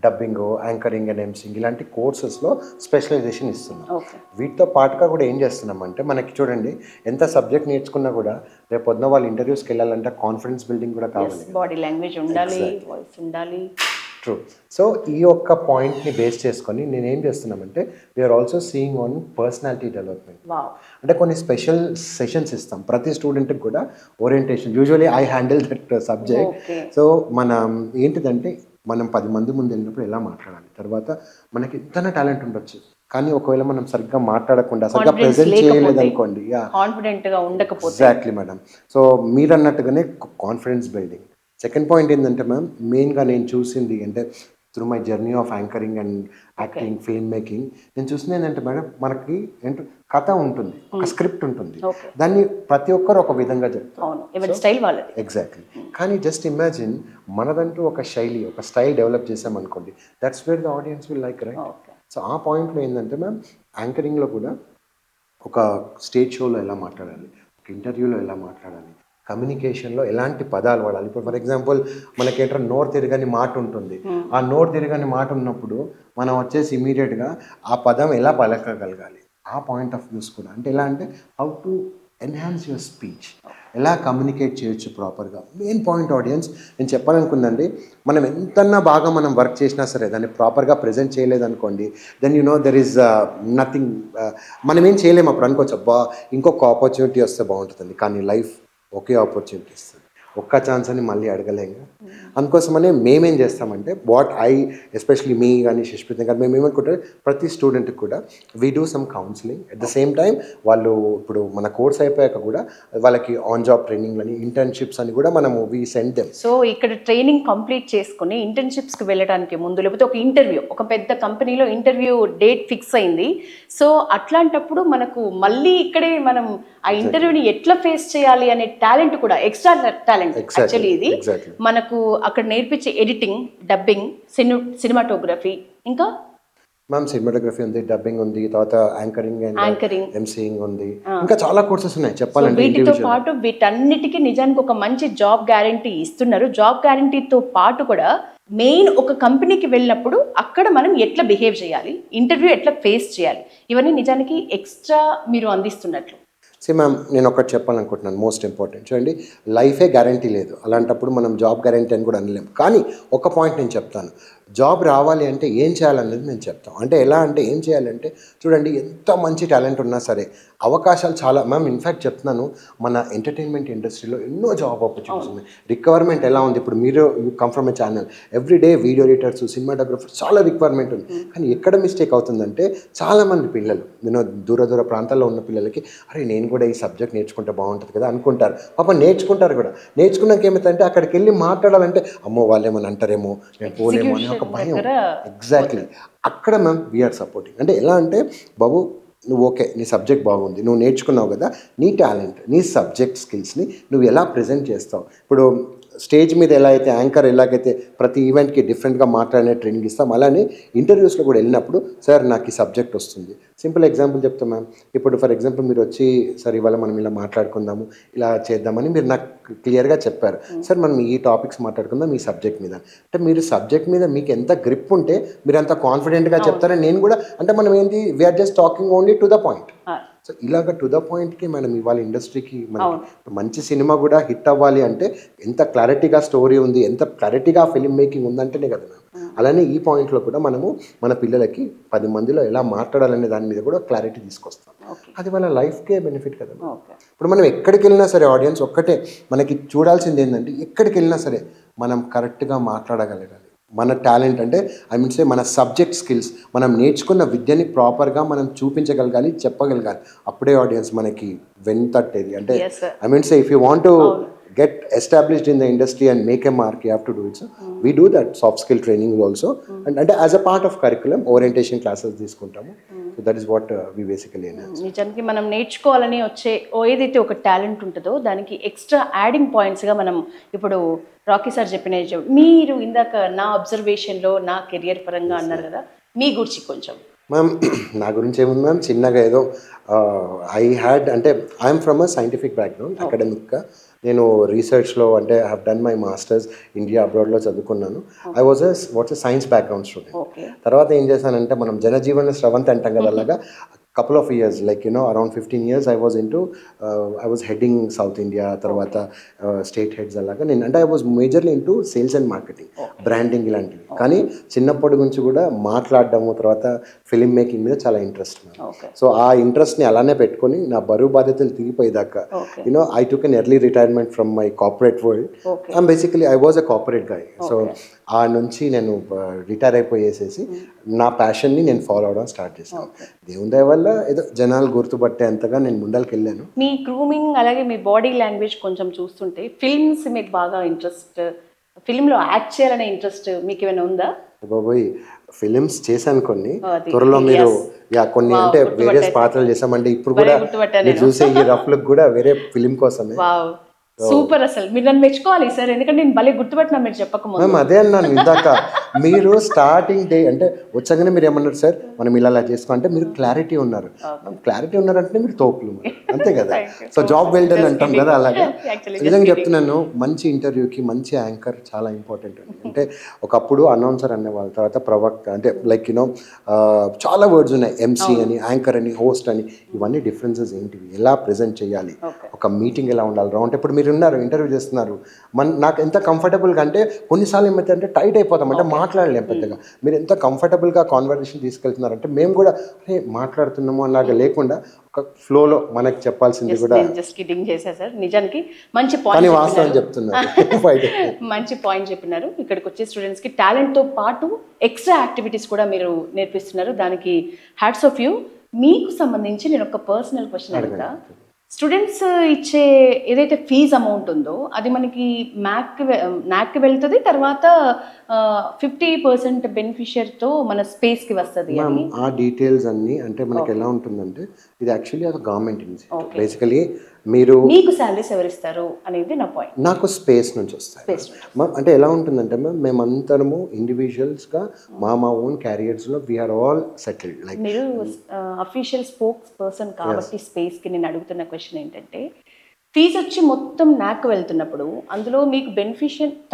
డబ్బింగ్, యాంకరింగ్ అండ్ ఎంసింగ్, ఇలాంటి కోర్సెస్లో స్పెషలైజేషన్ ఇస్తున్నాం. వీటితో పాటుగా కూడా ఏం చేస్తున్నామంటే మనకి చూడండి ఎంత సబ్జెక్ట్ నేర్చుకున్నా కూడా రేపు పొద్దున వాళ్ళు ఇంటర్వ్యూస్కి వెళ్ళాలంటే కాన్ఫిడెన్స్ బిల్డింగ్ కూడా కావాలి, బాడీ లాంగ్వేజ్ ఉండాలి, వాయిస్ ఉండాలి. ట్రూ. సో ఈ యొక్క పాయింట్ని బేస్ చేసుకొని నేనేం చేస్తున్నామంటే we are also seeing on personality development. అంటే కొన్ని స్పెషల్ సెషన్స్ ఇస్తాం ప్రతి స్టూడెంట్కి కూడా. Orientation, usually I handle that subject. So మనం ఏంటిదంటే మనం 10 మంది ముందు వెళ్ళినప్పుడు ఎలా మాట్లాడాలి, తర్వాత మనకి ఎంతైనా టాలెంట్ ఉండొచ్చు కానీ ఒకవేళ మనం సరిగ్గా మాట్లాడకుండా సరిగ్గా ప్రెజెంట్ చేయలేదు అనుకోండి, కాన్ఫిడెంట్గా ఉండకపోతే. Exactly madam. సో మీరు అన్నట్టుగానే కాన్ఫిడెన్స్ బిల్డింగ్. సెకండ్ పాయింట్ ఏంటంటే మ్యామ్, మెయిన్గా నేను చూసింది అంటే through my journey of anchoring and acting, film making, నేను చూసింది ఏంటంటే మేడం మనకి ఏంటో కథ ఉంటుంది, ఒక స్క్రిప్ట్ ఉంటుంది, దాన్ని ప్రతి ఒక్కరు ఒక విధంగా చెప్తారు. ఎగ్జాక్ట్లీ. కానీ జస్ట్ ఇమాజిన్ మనదంటూ ఒక శైలి, ఒక స్టైల్ డెవలప్ చేసామనుకోండి, that's where the audience will like, right? So ఆ పాయింట్లో ఏంటంటే మ్యామ్ యాంకరింగ్లో కూడా ఒక స్టేజ్ షోలో ఎలా మాట్లాడాలి, ఒక ఇంటర్వ్యూలో ఎలా మాట్లాడాలి, కమ్యూనికేషన్లో ఎలాంటి పదాలు వాడాలి. ఇప్పుడు ఫర్ ఎగ్జాంపుల్ మనకేంటో నోరు తిరగని మాట ఉంటుంది, ఆ నోరు తిరగని మాట ఉన్నప్పుడు మనం వచ్చేసి ఇమీడియట్గా ఆ పదం ఎలా పలకగలగాలి, ఆ పాయింట్ ఆఫ్ వ్యూస్ కూడా. అంటే ఎలా అంటే how to enhance your speech, ఎలా కమ్యూనికేట్ చేయొచ్చు ప్రాపర్గా. మెయిన్ పాయింట్ ఆడియన్స్ నేను చెప్పాలనుకుందండి, మనం ఎంతన్నా బాగా మనం వర్క్ చేసినా సరే దాన్ని ప్రాపర్గా ప్రజెంట్ చేయలేదనుకోండి, then you know there is nothing, మనం ఏం చేయలేము. అప్పుడు అనుకోవచ్చు అబ్బా ఇంకొక ఆపర్చునిటీ వస్తే బాగుంటుందండి, కానీ లైఫ్ ఒకే ఆపర్చునిటీ ఇస్తుంది, ఒక్క ఛాన్స్ అని మళ్ళీ అడగలేము. అందుకోసమనే మేమేం చేస్తామంటే వాట్ ఐ ఎస్పెషలీ మీ కానీ శశిప్రీతం కానీ మేము ఏమనుకుంటే ప్రతి స్టూడెంట్కి కూడా we do some counselling. At the same time వాళ్ళు ఇప్పుడు మన కోర్స్ అయిపోయాక కూడా వాళ్ళకి ఆన్ జాబ్ ట్రైనింగ్ అని, ఇంటర్న్షిప్స్ అని కూడా మనము వీ సెండ్ దెమ్. సో ఇక్కడ ట్రైనింగ్ కంప్లీట్ చేసుకుని ఇంటర్న్షిప్స్కి వెళ్ళడానికి ముందు లేకపోతే ఒక ఇంటర్వ్యూ, ఒక పెద్ద కంపెనీలో ఇంటర్వ్యూ డేట్ ఫిక్స్ అయింది, సో అట్లాంటప్పుడు మనకు మళ్ళీ ఇక్కడే మనం ఆ ఇంటర్వ్యూని ఎట్లా ఫేస్ చేయాలి అనే టాలెంట్ కూడా, ఎక్స్ట్రా టాలెంట్ యాక్చువల్లీ ఇది మనకు అక్కడ నేర్పించే ఎడిటింగ్, డబ్బింగ్, సినిమాటోగ్రఫీ, ఇంకా మ్యామ్ సినిమాటోగ్రఫీ ఉంది, డబ్బింగ్ ఉంది, తర్వాత యాంకరింగ్ అండ్ ఎంసీయింగ్ ఉంది, ఇంకా చాలా కోర్సెస్ ఉన్నాయి చెప్పాలంటే. వీటితో పాటు వీటన్నిటికీ నిజానికి ఒక మంచి జాబ్ గ్యారంటీ ఇస్తున్నారు. జాబ్ గ్యారంటీతో పాటు కూడా మెయిన్ ఒక కంపెనీకి వెళ్ళినప్పుడు అక్కడ మనం ఎట్లా బిహేవ్ చేయాలి, ఇంటర్వ్యూ ఎట్లా ఫేస్ చేయాలి, ఇవన్నీ నిజానికి ఎక్స్ట్రా మీరు అందిస్తున్నట్లు. మ్యామ్ నేను ఒకటి చెప్పాలనుకుంటున్నాను, మోస్ట్ ఇంపార్టెంట్. చూడండి, లైఫే గ్యారంటీ లేదు, అలాంటప్పుడు మనం జాబ్ గ్యారంటీ అని కూడా అనలేము. కానీ ఒక పాయింట్ నేను చెప్తాను, జాబ్ రావాలి అంటే ఏం చేయాలనేది నేను చెప్తాను. అంటే ఎలా అంటే ఏం చేయాలంటే చూడండి, ఎంత మంచి టాలెంట్ ఉన్నా సరే అవకాశాలు చాలా. మ్యామ్ ఇన్ఫ్యాక్ట్ చెప్తున్నాను, మన ఎంటర్టైన్మెంట్ ఇండస్ట్రీలో ఎన్నో జాబ్ ఆపర్చునిటీస్ ఉన్నాయి. రిక్వైర్మెంట్ ఎలా ఉంది, ఇప్పుడు మీరు come from a channel, everyday video editors, cinematographers, చాలా రిక్వైర్మెంట్ ఉంది. కానీ ఎక్కడ మిస్టేక్ అవుతుందంటే చాలామంది పిల్లలు, నేను దూర ప్రాంతాల్లో ఉన్న పిల్లలకి అరే నేను కూడా ఈ సబ్జెక్ట్ నేర్చుకుంటే బాగుంటుంది కదా అనుకుంటారు. పాప నేర్చుకుంటారు కూడా, నేర్చుకున్నాక ఏమవుతుందంటే అక్కడికి వెళ్ళి మాట్లాడాలంటే అమ్మో వాళ్ళేమని అంటారేమో, నేను పోలేమో అని ఒక భయం. ఎగ్జాక్ట్లీ. అక్కడ మ్యామ్ వీఆర్ సపోర్టింగ్. అంటే ఎలా అంటే బాబు నువ్వు ఓకే, నీ సబ్జెక్ట్ బాగుంది, నువ్వు నేర్చుకున్నావు కదా, నీ టాలెంట్, నీ సబ్జెక్ట్ స్కిల్స్ని నువ్వు ఎలా ప్రజెంట్ చేస్తావు. ఇప్పుడు స్టేజ్ మీద ఎలా అయితే యాంకర్ ఎలాగైతే ప్రతి ఈవెంట్కి డిఫరెంట్గా మాట్లాడే ట్రైనింగ్ ఇస్తాం, అలానే ఇంటర్వ్యూస్లో కూడా వెళ్ళినప్పుడు సార్ నాకు ఈ సబ్జెక్ట్ వస్తుంది. సింపుల్ ఎగ్జాంపుల్ చెప్తాం మ్యామ్. ఇప్పుడు ఫర్ ఎగ్జాంపుల్ మీరు వచ్చి సార్ ఇవాళ మనం ఇలా మాట్లాడుకుందాము, ఇలా చేద్దామని మీరు నాకు క్లియర్గా చెప్పారు, సార్ మనం ఈ టాపిక్స్ మాట్లాడుకుందాం ఈ సబ్జెక్ట్ మీద. అంటే మీరు సబ్జెక్ట్ మీద మీకు ఎంత గ్రిప్ ఉంటే మీరు అంత కాన్ఫిడెంట్గా చెప్తారని నేను కూడా. అంటే మనం ఏంటి, we are just talking only to the point. So ఇలాగ టు ద పాయింట్కి మనం ఇవాళ ఇండస్ట్రీకి మనకి మంచి సినిమా కూడా హిట్ అవ్వాలి అంటే ఎంత క్లారిటీగా స్టోరీ ఉంది, ఎంత క్లారిటీగా ఫిల్మ్ మేకింగ్ ఉందంటేనే కదా మ్యామ్. అలానే ఈ పాయింట్లో కూడా మనము మన పిల్లలకి 10 మందిలో ఎలా మాట్లాడాలనే దాని మీద కూడా క్లారిటీ తీసుకొస్తాం. అది వాళ్ళ లైఫ్కే బెనిఫిట్ కదా. ఇప్పుడు మనం ఎక్కడికి వెళ్ళినా సరే ఆడియన్స్ ఒక్కటే మనకి చూడాల్సింది ఏంటంటే, ఎక్కడికి వెళ్ళినా సరే మనం కరెక్ట్గా మాట్లాడగలగాలి, మన టాలెంట్ అంటే ఐ మీన్ సే మన సబ్జెక్ట్ స్కిల్స్, మనం నేర్చుకున్న విద్యని ప్రాపర్గా మనం చూపించగలగాలి, చెప్పగలగాలి. అప్పుడే ఆడియన్స్ మనకి వెంతట్టేది. అంటే Yes, sir. I mean say if you want to get established in the industry and make a mark, you have to do it. So we do that soft skill training also, and as a part of curriculum orientation classes తీసుకుంటాము. So that is what we basically enhance. నిజానికి మనం నేర్చుకోవాలని వచ్చే ఏదైతే ఒక టాలెంట్ ఉంటుందో దానికి ఎక్స్ట్రా యాడింగ్ పాయింట్స్గా మనం ఇప్పుడు రాకీ సార్ చెప్పిన మీరు ఇందాక నా అబ్జర్వేషన్లో నా కెరియర్ పరంగా అన్నారు కదా, మీ గురించి కొంచెం. మ్యామ్ నా గురించి ఏముంది మ్యామ్, చిన్నగా ఏదో ఐ హ్యాడ్ అంటే I'm from a scientific background. అకాడమిక్గా నేను రీసెర్చ్లో అంటే I have done my masters India అబ్రాడ్లో చదువుకున్నాను. I was science background student. తర్వాత ఏం చేశానంటే మనం జనజీవన స్రవంతి అంటాం కదా, అలాగా couple of years, like around 15 years I was heading South India, తర్వాత స్టేట్ హెడ్స్ అలాగా నేను అంటే I was majorly into sales and marketing, branding ఇలాంటివి. కానీ చిన్నప్పటి నుంచి కూడా మాట్లాడడము, తర్వాత ఫిలిం మేకింగ్ మీద చాలా ఇంట్రెస్ట్. సో ఆ ఇంట్రెస్ట్ని అలానే పెట్టుకొని నా బరువు బాధ్యతలు తిరిగిపోయేదాకా I took an early retirement from my corporate world. I was a corporate guy. So ఆ నుంచి నేను రిటైర్ అయిపోయేసేసి నా ప్యాషన్ని నేను ఫాలో అవడం స్టార్ట్ చేశాను. దేవుని దయ వల్ల ఏదో జనాలు గుర్తుపట్టే అంతగా నేను ముందరికి వెళ్ళాను. మీ గ్రూమింగ్ అలాగే మీ బాడీ లాంగ్వేజ్ కొంచెం చూస్తుంటే ఫిల్మ్స్ మీకు బాగా ఇంట్రెస్ట్, ఫిల్మ్లో యాక్ట్ చేయాలనే ఇంట్రెస్ట్ మీకు ఏమైనా ఉందా? బాబోయ్ ఫిలిమ్స్ చేశాను కొన్ని, త్వరలో మీరు కొన్ని అంటే వేరే పాత్రలు చేసామంటే ఇప్పుడు కూడా మీరు చూసే ఈ రఫ్ లుక్ కూడా వేరే ఫిలిం కోసమే. సూపర్, అసలు మీరు నన్ను మెచ్చుకోవాలి సార్, ఎందుకంటే నేను భలే గుర్తుపట్టినా మీరు చెప్పకముందు. మ్యామ్ అదే అన్నాను ఇందాక, మీరు స్టార్టింగ్ డే అంటే వచ్చాకనే మీరు ఏమన్నారు సార్ మనం ఇలా చేసుకో అంటే మీరు క్లారిటీ ఉన్నారు. క్లారిటీ ఉన్నారంటే మీరు తోపులు అంతే కదా. సో జాబ్ వెల్ డన్ అంటాం కదా, అలాగే నిజంగా చెప్తున్నాను. మంచి ఇంటర్వ్యూకి మంచి యాంకర్ చాలా ఇంపార్టెంట్ అండి. అంటే ఒకప్పుడు అనౌన్సర్ అనేవాళ్ళు, తర్వాత ప్రవక్త, అంటే లైక్ చాలా వర్డ్స్ ఉన్నాయి, ఎంసీ అని, యాంకర్ అని, హోస్ట్ అని. ఇవన్నీ డిఫరెన్సెస్ ఏంటివి, ఎలా ప్రెజెంట్ చేయాలి, ఒక మీటింగ్ ఎలా ఉండాలి, రౌండ్. ఇప్పుడు మీరు ఉన్నారు ఇంటర్వ్యూ చేస్తున్నారు, నాకు ఎంత కంఫర్టబుల్గా అంటే కొన్నిసార్లు ఏమైతే అంటే టైట్ అయిపోతాం, అంటే మాట్లాడలేం పెద్దగా. మీరు ఎంత కంఫర్టబుల్గా కాన్వర్సేషన్ తీసుకెళ్తున్నారంటే మేము కూడా మాట్లాడుతున్నాము అలాగా లేకుండా ఒక ఫ్లోలో మనకి చెప్పాల్సింది కూడా. జస్ట్ కిడ్డింగ్ చేశా సార్, నిజానికి మంచి పాయింట్ వాస్తవం చెప్తున్నారు. మంచి పాయింట్ చెప్పినారు. ఇక్కడికి వచ్చే స్టూడెంట్స్కి టాలెంట్తో పాటు ఎక్స్ట్రా యాక్టివిటీస్ కూడా మీరు నేర్పిస్తున్నారు, దానికి హ్యాట్స్ ఆఫ్ యూ. మీకు సంబంధించి నేను ఒక పర్సనల్ క్వశ్చన్ అడుగుతా. స్టూడెంట్స్ ఇచ్చే ఏదైతే ఫీజ్ అమౌంట్ ఉందో అది మనకి నాక్కి వెళ్తుంది, తర్వాత 50% బెనిఫిషియర్తో మన స్పేస్కి వస్తుంది. ఆ డీటెయిల్స్ అన్నీ అంటే మనకి ఎలా ఉంటుందంటే ఇది యాక్చువల్లీ అది గవర్నమెంట్ ఇనిషియేటివ్. బేసికలీ మీరు మీకు శాలరీస్ ఎవరిస్తారు అనేది నా పాయింట్. నాకు స్పేస్ నుంచి వస్తాయి. అంటే ఎలా ఉంటుందంటే మ్యామ్ మేమంతరము ఇండివిజువల్స్గా మా ఓన్ క్యారియర్స్లో వీఆర్ ఆల్ సెటిల్డ్. లైక్ మీరు అఫీషియల్ స్పోక్స్ పర్సన్ కాబట్టి స్పేస్కి నేను అడుగుతున్న క్వశ్చన్ ఏంటంటే, ఫీజు వచ్చి మొత్తం నాకు వెళ్తున్నప్పుడు అందులో మీకు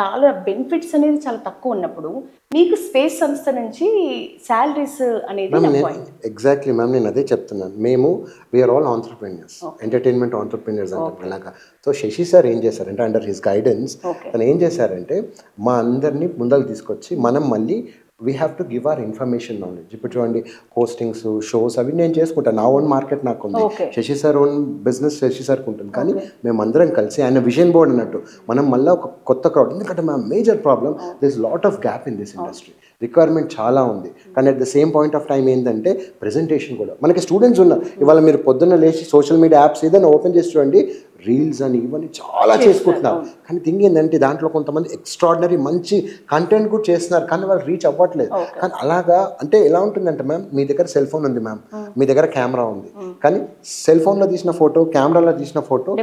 చాలా బెనిఫిట్స్ అనేది చాలా తక్కువ ఉన్నప్పుడు మీకు స్పేస్ సంస్థ నుంచి శాలరీస్ అనేది ఎగ్జాక్ట్లీ మ్యామ్ నేను అదే చెప్తున్నాను. మేము we are all entrepreneurs, entertainment entrepreneurs అంటారు అలాగా. సో శశి సార్ ఏం చేశారంటే అండర్ హిస్ గైడెన్స్ తను ఏం చేశారంటే మా అందరినీ ముందరకు తీసుకొచ్చి మనం మళ్ళీ we have to give our information knowledge. ఇప్పుడు చూడండి హోస్టింగ్స్, షోస్ అవి నేను చేసుకుంటాను, నా ఓన్ మార్కెట్ నాకు ఉంది. Sashi sir own business Sashi సార్కి ఉంటుంది. కానీ మేము అందరం కలిసి ఆయన విజన్ బోర్డ్ అన్నట్టు మనం మళ్ళీ ఒక కొత్త క్రౌడ్, ఎందుకంటే మా major problem this is lot of gap in this industry. Requirement చాలా ఉంది, కానీ at the same point of time ఏంటంటే ప్రెజెంటేషన్ కూడా మనకి స్టూడెంట్స్ ఉన్నారు. ఇవాళ మీరు పొద్దున్న లేచి సోషల్ మీడియా యాప్స్ ఏదైనా ఓపెన్ చేసి చూడండి, రీల్స్ అని ఇవన్నీ చాలా చేసుకుంటున్నారు. కానీ థింగ్ ఏంటంటే దాంట్లో కొంతమంది ఎక్స్ట్రాడినరీ మంచి కంటెంట్ కూడా చేస్తున్నారు, కానీ వాళ్ళు రీచ్ అవ్వట్లేదు. కానీ అలాగా అంటే ఎలా ఉంటుందంటే మ్యామ్ మీ దగ్గర సెల్ ఫోన్ ఉంది మ్యామ్, మీ దగ్గర కెమెరా ఉంది, కానీ సెల్ ఫోన్లో తీసిన ఫోటో కెమెరాలో తీసిన ఫోటో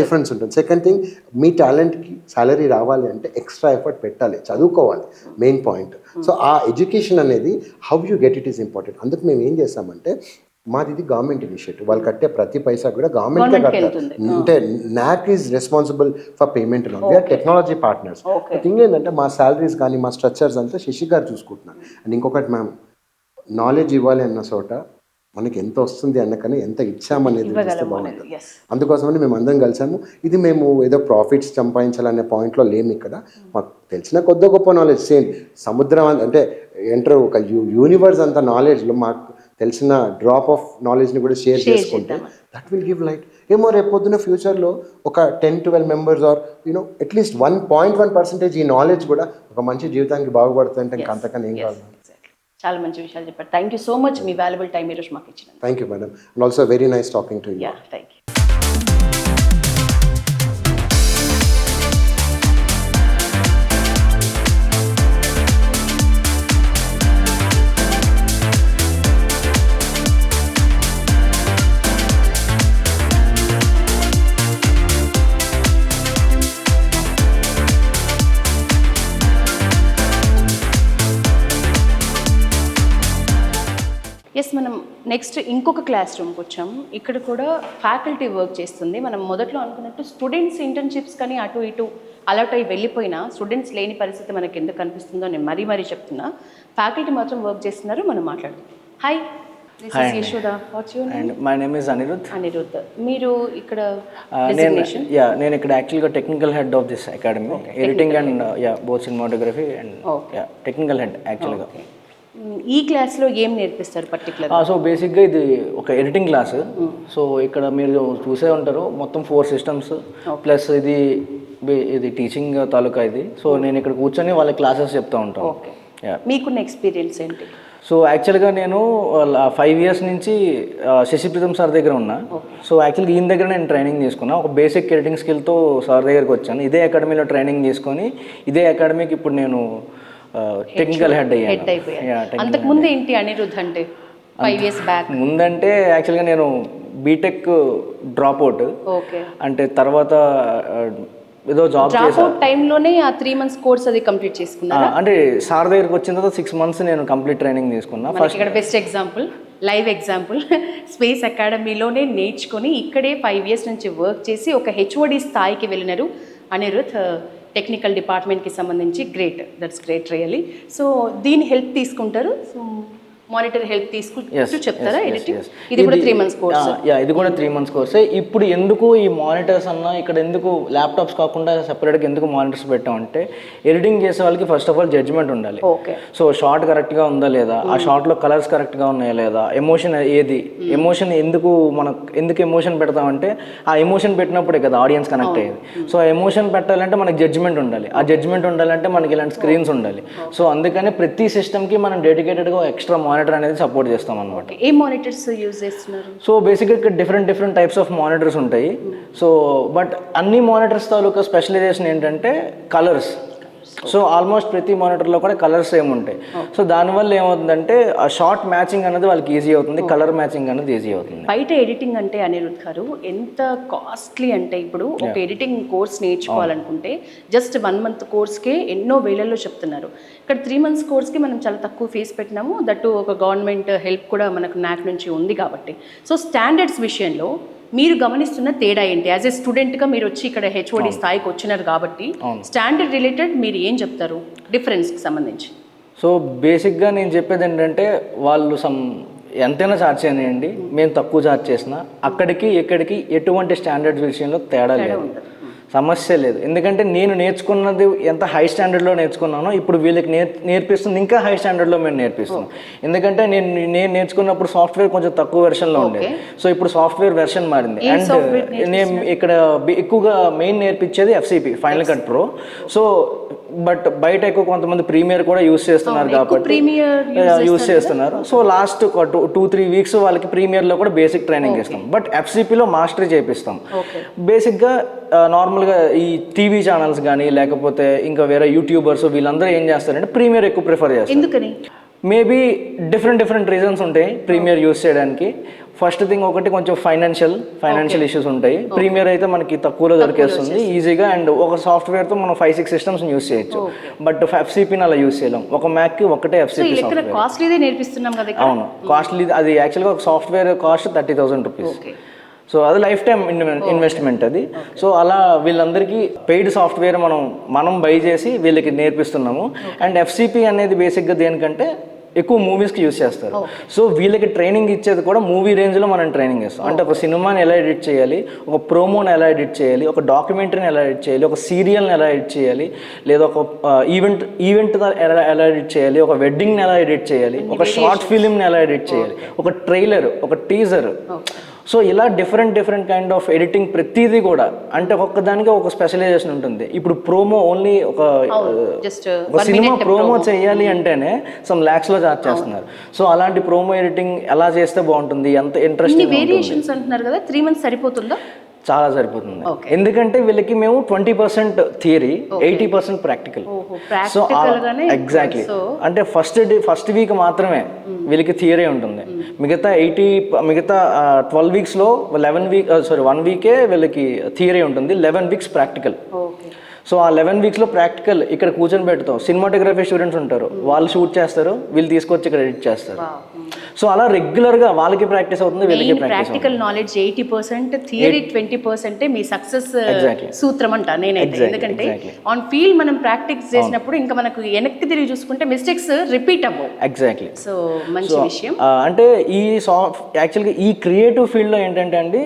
డిఫరెన్స్ ఉంటుంది. సెకండ్ థింగ్, మీ టాలెంట్కి సాలరీ రావాలి అంటే ఎక్స్ట్రా ఎఫర్ట్ పెట్టాలి, చదువుకోవాలి, మెయిన్ పాయింట్. సో ఆ ఎడ్యుకేషన్ అనేది how you get it is important. అందుకు మేము ఏం చేస్తామంటే మాది ఇది గవర్నమెంట్ ఇనిషియేటివ్, వాళ్ళు కట్టే ప్రతి పైసా కూడా గవర్నమెంట్కే కడతారు. అంటే NAC is responsible for payment. We are technology partners. Thing ఏంటంటే మా శాలరీస్ కానీ మా స్ట్రక్చర్స్ అంతా శశి గారు చూసుకుంటున్నారు. అండ్ ఇంకొకటి మ్యామ్, నాలెడ్జ్ ఇవ్వాలి అన్న చోట మనకి ఎంత వస్తుంది అన్నకనే ఎంత ఇచ్చామనేది బాగుంటుంది. అందుకోసమని మేము అందరం కలిసాము. ఇది మేము ఏదో ప్రాఫిట్స్ సంపాదించాలనే పాయింట్లో లేము. ఇక్కడ మాకు తెలిసిన కొద్ది గొప్ప నాలెడ్జ్, సేమ్ సముద్రం అంటే ఎంటర్ ఒక యూనివర్స్ అంత నాలెడ్జ్లో మాకు తెలిసిన డ్రాప్ ఆఫ్ నాలెడ్జ్ని కూడా షేర్ చేసుకుంటే దట్ విల్ గివ్ లైట్. ఏమో రేపు పొద్దున ఫ్యూచర్లో ఒక 10-12 మెంబర్స్ ఆర్ అట్లీస్ట్ 1.1% ఈ నాలెడ్జ్ కూడా ఒక మంచి జీవితానికి బాగుపడుతుందంటే ఇంకా అంతకన్నా ఏం కాదు. చాలా మంచి విషయాలు చెప్పారు. థ్యాంక్ యూ సో మచ్, మీ వాల్యుబుల్ టైం ఈరోజు మాకు ఇచ్చిన. Thank you madam, and also very nice talking to you. Yeah, thank you. Yes, మనం నెక్స్ట్ ఇంకొక క్లాస్ రూమ్కి వచ్చాము. ఇక్కడ కూడా ఫ్యాకల్టీ వర్క్ చేస్తుంది. మనం మొదట్లో అనుకున్నట్టు స్టూడెంట్స్ ఇంటర్న్షిప్స్ కానీ అటు ఇటు అలర్ట్ అయ్యి వెళ్ళిపోయినా స్టూడెంట్స్ లేని పరిస్థితి మనకి ఎందుకు కనిపిస్తుందో నేను మరీ చెప్తున్నా. ఫ్యాకల్టీ మాత్రం వర్క్ చేస్తున్నారు, మనం మాట్లాడుతాం. Hi, this is Yashoda. What's your name? My name is Anirudh. Anirudh, మీరు ఇక్కడ నేను ఇక్కడ యాక్చువల్గా technical head of this academy, editing and both cinematography and technical head యాక్చువల్గా. ఈ క్లాస్లో ఏం నేర్పిస్తారు పర్టికులర్? సో బేసిక్గా ఇది ఒక ఎడిటింగ్ క్లాస్. సో ఇక్కడ మీరు చూసే ఉంటారు మొత్తం 4 సిస్టమ్స్ ప్లస్ ఇది టీచింగ్ తాలూకా ఇది. సో నేను ఇక్కడ కూర్చొని వాళ్ళ క్లాసెస్ చెప్తూ ఉంటాను. మీకున్న ఎక్స్పీరియన్స్ ఏంటి? సో యాక్చువల్గా నేను 5 ఇయర్స్ నుంచి శశిప్రీతం సార్ దగ్గర ఉన్నా. సో యాక్చువల్గా ఈయన దగ్గర నేను ట్రైనింగ్ తీసుకున్నా. ఒక బేసిక్ ఎడిటింగ్ స్కిల్తో సార్ దగ్గరికి వచ్చాను. ఇదే అకాడమీలో ట్రైనింగ్ తీసుకొని ఇదే అకాడమీకి ఇప్పుడు నేను టెక్నికల్ హెడ్ అయ్యాను. అంతకు ముందు ఏంటి అనిరుద్ అంటే 5 ఇయర్స్ బ్యాక్? ముందంటే యాక్చువల్గా నేను బీటెక్ డ్రాప్ అవుట్. ఓకే. అంటే తర్వాత ఏదో జాబ్ చేశాను. టైంలోనే ఆ 3 months కోర్స్ అది కంప్లీట్ చేసుకున్నారా? అంటే సార్ దగ్గరికి వచ్చిన తర్వాత 6 months నేను కంప్లీట్ ట్రైనింగ్ తీసుకున్నా. ఫస్ట్ ఇక్కడ best example, live example, space అకాడమీలోనే నేర్చుకొని ఇక్కడే 5 years నుంచి వర్క్ చేసి ఒక హెచ్ఓడి స్థాయికి వెళ్ళినారు అనిరుద్. టెక్నికల్ డిపార్ట్మెంట్కి సంబంధించి great, that's great really. So దీని హెల్ప్ తీసుకుంటారు, సో మానిటర్ హెల్ప్ తీసుకుంటూ చెప్తారా ఎడిటింగ్? ఇది కూడా 3 months కోర్స్. ఇది కూడా 3 months కోర్సే. ఇప్పుడు ఎందుకు ఈ మానిటర్స్ అన్నా ఇక్కడ ఎందుకు ల్యాప్టాప్స్ కాకుండా సెపరేట్గా ఎందుకు మానిటర్స్ పెట్టామంటే ఎడిటింగ్ చేసే వాళ్ళకి ఫస్ట్ ఆఫ్ ఆల్ జడ్జ్మెంట్ ఉండాలి. ఓకే. సో షార్ట్ కరెక్ట్గా ఉందా లేదా, ఆ షార్ట్లో కలర్స్ కరెక్ట్గా ఉన్నాయా లేదా, ఎమోషన్ ఏది, ఎమోషన్ ఎందుకు ఎమోషన్ పెడతామంటే ఆ ఎమోషన్ పెట్టినప్పుడే కదా ఆడియన్స్ కనెక్ట్ అయ్యేది. సో ఆ ఎమోషన్ పెట్టాలంటే మనకి జడ్జ్మెంట్ ఉండాలి. ఆ జడ్జ్మెంట్ ఉండాలంటే మనకి ఇలాంటి స్క్రీన్స్ ఉండాలి. సో అందుకని ప్రతి సిస్టమ్కి మనం డెడికేటెడ్గా ఎక్స్ట్రా మానిటర్ అనేది సపోర్ట్ చేస్తాం అనమాట. ఏ మానిటర్స్ యూజ్ చేస్తున్నారు? సో బేసిక్గా ఇక్కడ డిఫరెంట్ టైప్స్ ఆఫ్ మానిటర్స్ ఉంటాయి. సో బట్ అన్ని మానిటర్స్ తాలూకా స్పెషలైజేషన్ ఏంటంటే కలర్స్. సో ఆల్మోస్ట్ ప్రతి మానిటర్లో కూడా కలర్స్ ఏముంటాయి. సో దానివల్ల ఏమవుతుందంటే ఆ షార్ట్ మ్యాచింగ్ అనేది వాళ్ళకి ఈజీ అవుతుంది, కలర్ మ్యాచింగ్ అనేది ఈజీ అవుతుంది. బయట ఎడిటింగ్ అంటే అనిరుద్ గారు ఎంత కాస్ట్లీ అంటే ఇప్పుడు ఒక ఎడిటింగ్ కోర్స్ నేర్చుకోవాలనుకుంటే జస్ట్ 1 month కోర్స్కే ఎన్నో వేలల్లో చెప్తున్నారు. ఇక్కడ 3 months కోర్స్కి మనం చాలా తక్కువ ఫీజు పెట్టినాము. దట్టు ఒక గవర్నమెంట్ హెల్ప్ కూడా మనకు నాక్ నుంచి ఉంది కాబట్టి. సో స్టాండర్డ్స్ విషయంలో మీరు గమనిస్తున్న తేడా ఏంటి? యాజ్ ఏ స్టూడెంట్గా మీరు వచ్చి ఇక్కడ హెచ్ఓడి స్థాయికి వచ్చినారు కాబట్టి స్టాండర్డ్ రిలేటెడ్ మీరు ఏం చెప్తారు డిఫరెన్స్కి సంబంధించి? సో బేసిక్గా నేను చెప్పేది ఏంటంటే వాళ్ళు ఎంతైనా ఛార్జ్ చేయనివ్వండి, మేము తక్కువ ఛార్జ్ చేసినా అక్కడికి ఇక్కడికి ఎటువంటి స్టాండర్డ్స్ విషయంలో తేడా లేదు, సమస్య లేదు. ఎందుకంటే నేను నేర్చుకున్నది ఎంత హై స్టాండర్డ్లో నేర్చుకున్నానో ఇప్పుడు వీళ్ళకి నేర్పిస్తుంది ఇంకా హై స్టాండర్డ్లో మేము నేర్పిస్తున్నాం. ఎందుకంటే నేను నేర్చుకున్నప్పుడు సాఫ్ట్వేర్ కొంచెం తక్కువ వెర్షన్లో ఉండేది. సో ఇప్పుడు సాఫ్ట్వేర్ వెర్షన్ మారింది. అండ్ నేను ఇక్కడ ఎక్కువగా మెయిన్ నేర్పించేది FCP, final cut pro. So but బయట ఎక్కువ కొంతమంది ప్రీమియర్ కూడా యూస్ చేస్తున్నారు కాబట్టి యూస్ చేస్తున్నారు. సో లాస్ట్ 2-3 weeks వాళ్ళకి ప్రీమియర్లో కూడా బేసిక్ ట్రైనింగ్ ఇస్తాం. బట్ FCPలో మాస్టరీ చేపిస్తాం. బేసిక్గా నార్మల్గా ఈ టీవీ ఛానల్స్ కానీ లేకపోతే ఇంకా వేరే యూట్యూబర్స్ వీళ్ళందరూ ఏం చేస్తారంటే ప్రీమియర్ ఎక్కువ ప్రిఫర్ చేస్తారు. ఎందుకని? మేబీ డిఫరెంట్ రీజన్స్ ఉంటాయి ప్రీమియర్ యూస్ చేయడానికి. ఫస్ట్ థింగ్ ఒకటి కొంచెం ఫైనాన్షియల్ ఇష్యూస్ ఉంటాయి. ప్రీమియర్ అయితే మనకి తక్కువలో దొరికేస్తుంది ఈజీగా. అండ్ ఒక సాఫ్ట్వేర్తో మనం 5-6 systems యూస్ చేయొచ్చు. బట్ FCPని అలా యూస్ చేయలేం. ఒక మ్యాక్కి ఒకటే FCP సాఫ్ట్వేర్. అవును, కాస్ట్లీ. అది యాక్చువల్గా ఒక సాఫ్ట్వేర్ కాస్ట్ 30,000 rupees. సో అది లైఫ్ టైం ఇన్వెస్ట్మెంట్ అది. సో అలా వీళ్ళందరికీ పెయిడ్ సాఫ్ట్వేర్ మనం బై చేసి వీళ్ళకి నేర్పిస్తున్నాము. అండ్ FCP అనేది బేసిక్గా దేనికంటే ఎక్కువ మూవీస్కి యూస్ చేస్తారు. సో వీళ్ళకి ట్రైనింగ్ ఇచ్చేది కూడా మూవీ రేంజ్లో మనం ట్రైనింగ్ ఇస్తాం. అంటే ఒక సినిమాని ఎలా ఎడిట్ చేయాలి, ఒక ప్రోమోని ఎలా ఎడిట్ చేయాలి, ఒక డాక్యుమెంటరీని ఎలా ఎడిట్ చేయాలి, ఒక సీరియల్ని ఎలా ఎడిట్ చేయాలి, లేదా ఒక ఈవెంట్ ఎలా ఎడిట్ చేయాలి, ఒక వెడ్డింగ్ని ఎలా ఎడిట్ చేయాలి, ఒక షార్ట్ ఫిలింని ఎలా ఎడిట్ చేయాలి, ఒక ట్రైలర్, ఒక టీజర్. సో ఇలా డిఫరెంట్ కైండ్ ఆఫ్ ఎడిటింగ్ ప్రతిదీ కూడా అంటే ఒక్కదానికి ఒక స్పెషలైజేషన్ ఉంటుంది. ఇప్పుడు ప్రోమో ఓన్లీ ఒక సినిమా ప్రోమో చేయాలి అంటేనే సమ్ లాక్స్ లో చార్జ్ చేస్తున్నారు. సో అలాంటి ప్రోమో ఎడిటింగ్ ఎలా చేస్తే బాగుంటుంది, ఎంత ఇంట్రెస్టింగ్ వేరియేషన్స్ అంటున్నారు కదా, 3 months సరిపోతుందా? చాలా సరిపోతుంది. ఎందుకంటే వీళ్ళకి మేము 20% థియరీ 80% ప్రాక్టికల్. సో ఎగ్జాక్ట్లీ అంటే ఫస్ట్ వీక్ మాత్రమే వీళ్ళకి థియరీ ఉంటుంది. మిగతా 12 వీక్స్లో 1 వీకే వీళ్ళకి థియరీ ఉంటుంది, 11 వీక్స్ ప్రాక్టికల్. సో ఆ 11 వీక్స్లో ప్రాక్టికల్ ఇక్కడ కూర్చొని పెడతాం. సినిమాటోగ్రఫీ స్టూడెంట్స్ ఉంటారు, వాళ్ళు షూట్ చేస్తారు, వీళ్ళు తీసుకొచ్చి ఇక్కడ ఎడిట్ చేస్తారు. సో అలా రెగ్యులర్గా వాళ్ళకి ప్రాక్టీస్ అవుతుంది, వీళ్ళకి ప్రాక్టికల్ నాలెడ్జ్ 80%, థియరీ 20% మీ సక్సెస్ సూత్రం అంట నేనైతే. ఎందుకంటే ఆన్ ఫీల్డ్ మనం ప్రాక్టీస్ చేసినప్పుడు ఇంకా మనకు వెనక్కి తిరిగి చూసుకుంటే మిస్టేక్స్ రిపీట్ అవ్వవు. ఎగ్జాక్ట్లీ. సో మంచి విషయం. అంటే ఈ యాక్చువల్గా ఈ క్రియేటివ్ ఫీల్డ్లో ఏంటంటే అండి,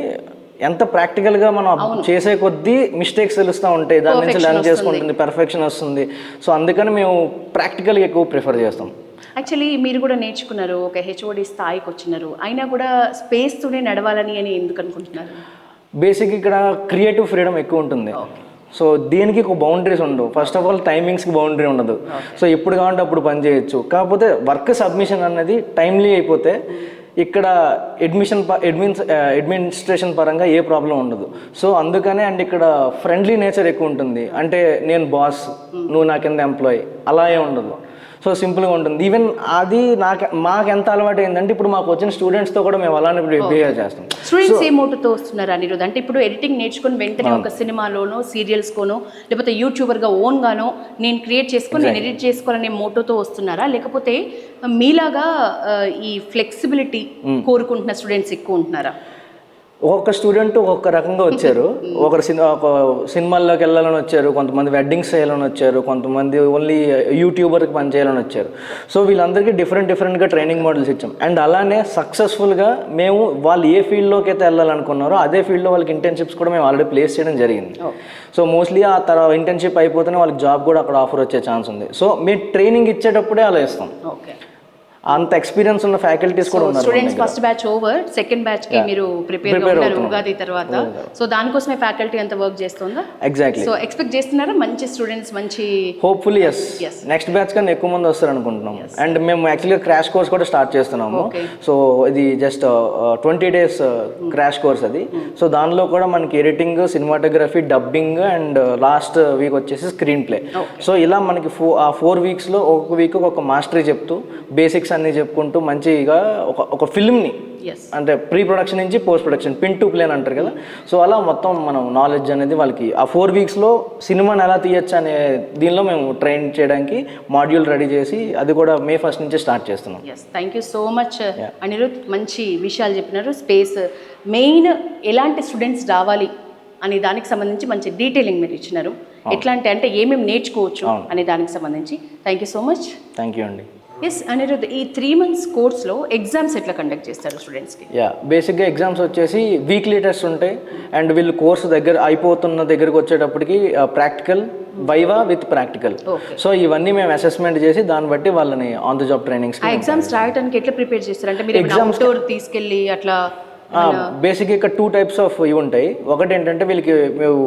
ఎంత ప్రాక్టికల్గా మనం చేసే కొద్దీ మిస్టేక్స్ తెలుస్తూ ఉంటాయి, దాని నుంచి లెర్న్ చేసుకుంటుంది, పర్ఫెక్షన్ వస్తుంది. సో అందుకని మేము ప్రాక్టికల్గా ఎక్కువ ప్రిఫర్ చేస్తాం. యాక్చువల్లీ మీరు కూడా నేర్చుకున్నారు, ఒక హెచ్ఓడి స్థాయికి వచ్చినారు, అయినా కూడా స్పేస్తోనే నడవాలని అని ఎందుకు అనుకుంటున్నారు? బేసిక్ ఇక్కడ క్రియేటివ్ ఫ్రీడమ్ ఎక్కువ ఉంటుంది. సో దీనికి ఒక బౌండరీస్ ఉండవు. ఫస్ట్ ఆఫ్ ఆల్ టైమింగ్స్కి బౌండరీ ఉండదు. సో ఎప్పుడు కావాలంటే అప్పుడు పని చేయొచ్చు. కాకపోతే వర్క్ సబ్మిషన్ అనేది టైమ్లీ అయిపోతే ఇక్కడ అడ్మినిస్ట్రేషన్ పరంగా ఏ ప్రాబ్లం ఉండదు. సో అందుకనే అండ్ ఇక్కడ ఫ్రెండ్లీ నేచర్ ఎక్కువ ఉంటుంది. అంటే నేను బాస్, నువ్వు నా కింద ఎంప్లాయీ, అలా ఏ ఉండదు. సో సింపుల్గా ఉంటుంది. ఈవెన్ అది మాకు ఎంత అలవాటు అయిందంటే ఇప్పుడు మాకు వచ్చిన స్టూడెంట్స్తో కూడా మేము అలానే బిహేవ్ చేస్తాం. స్టూడెంట్స్ ఏ మోటోతో వస్తున్నారు అనిరుద్ధ్ అంటే, ఇప్పుడు ఎడిటింగ్ నేర్చుకుని వెంటనే ఒక సినిమాలోనో సీరియల్స్కోనో లేకపోతే యూట్యూబర్గా ఓన్గానో నేను క్రియేట్ చేసుకొని నేను ఎడిట్ చేసుకోవాలనే మోటోతో వస్తున్నారా, లేకపోతే మీలాగా ఈ ఫ్లెక్సిబిలిటీ కోరుకుంటున్న స్టూడెంట్స్ ఎక్కువ ఉంటున్నారా? ఒక్కొక్క స్టూడెంట్ ఒక్కొక్క రకంగా వచ్చారు. ఒక సినిమాల్లోకి వెళ్ళాలని వచ్చారు, కొంతమంది వెడ్డింగ్స్ చేయాలని వచ్చారు, కొంతమంది ఓన్లీ యూట్యూబర్కి పని చేయాలని వచ్చారు. సో వీళ్ళందరికీ డిఫరెంట్గా ట్రైనింగ్ మోడల్స్ ఇచ్చాం. అండ్ అలానే సక్సెస్ఫుల్గా మేము వాళ్ళు ఏ ఫీల్డ్లోకి అయితే వెళ్ళాలనుకున్నారో అదే ఫీల్డ్లో వాళ్ళకి ఇంటర్న్షిప్స్ కూడా మేము ఆల్రెడీ ప్లేస్ చేయడం జరిగింది. సో మోస్ట్లీ ఆ తర్వాత ఇంటర్న్షిప్ అయిపోతేనే వాళ్ళకి జాబ్ కూడా అక్కడ ఆఫర్ వచ్చే ఛాన్స్ ఉంది. సో మేము ట్రైనింగ్ ఇచ్చేటప్పుడే అలా ఇస్తాం. అంత ఎక్స్పీరియన్స్ ఉన్న ఫ్యాకల్టీస్ కూడా ఉన్నారు. Students first batch over, second batch కి మీరు ప్రిపేర్ అవుతున్నారు ఉగాది తర్వాత. సో దానికోసమే ఫ్యాకల్టీ అంత వర్క్ చేస్తుందా? ఎగ్జాక్ట్లీ. సో ఎక్స్పెక్ట్ చేస్తున్నారా మంచి స్టూడెంట్స్ మంచి? Hopefully yes. నెక్స్ట్ బ్యాచ్ కన్నా ఎక్కువ మంది వస్తారు అనుకుంటున్నాం. అండ్ మేము యాక్చువల్గా క్రాష్ కోర్స్ కూడా స్టార్ట్ చేస్తున్నాము. సో ఇది జస్ట్ 20 days క్రాష్ కోర్స్ అది. సో దానిలో కూడా మనకి editing, cinematography, dubbing and last week వచ్చేసి స్క్రీన్ ప్లే. సో ఇలా మనకి 4 weeksలో ఒక్కొక్క వీక్ ఒక మాస్టరీ చెప్తూ బేసిక్స్ అన్ని చెప్పుకుంటూ మంచిగా ఒక ఫిల్మ్ని అంటే ప్రీ ప్రొడక్షన్ నుంచి post production, pin to plane అంటారు కదా. సో అలా మొత్తం మనం నాలెడ్జ్ అనేది వాళ్ళకి ఆ 4 weeksలో సినిమాని ఎలా తీయచ్చు అనే దీనిలో మేము ట్రైన్ చేయడానికి మాడ్యూల్ రెడీ చేసి అది కూడా May 1st నుంచి స్టార్ట్ చేస్తున్నాం. Thank you so much Anirudh, మంచి విషయాలు చెప్పినారు. స్పేస్ మెయిన్ ఎలాంటి స్టూడెంట్స్ రావాలి అనే దానికి సంబంధించి మంచి డీటెయిలింగ్ మీరు ఇచ్చినారు. ఎట్లాంటి అంటే ఏమేమి నేర్చుకోవచ్చు అనే దానికి సంబంధించి. Thank you so much. Thank you అండి. ఎస్ అనిరుద్ధ్, ఈ 3 months కోర్స్లో ఎగ్జామ్స్ ఎట్లా కండక్ట్ చేస్తారు స్టూడెంట్స్కి? బేసిక్గా ఎగ్జామ్స్ వచ్చేసి వీక్లీ టెస్ట్ ఉంటాయి. అండ్ వీళ్ళు కోర్సు అయిపోతున్న దగ్గరకు వచ్చేటప్పటికి practical, viva with practical. So ఇవన్నీ మేము అసెస్మెంట్ చేసి దాన్ని బట్టి వాళ్ళని ఆన్ ద జాబ్ ట్రైనింగ్స్. ఆ ఎగ్జామ్స్ రాయడానికి ఎట్లా ప్రిపేర్ చేస్తారు? అంటే మీరు ఎగ్జామ్స్ తీసుకెళ్ళి అట్లా బేసిక్గా ఇక్కడ 2 types ఆఫ్ ఇవి ఉంటాయి. ఒకటి ఏంటంటే వీళ్ళకి మేము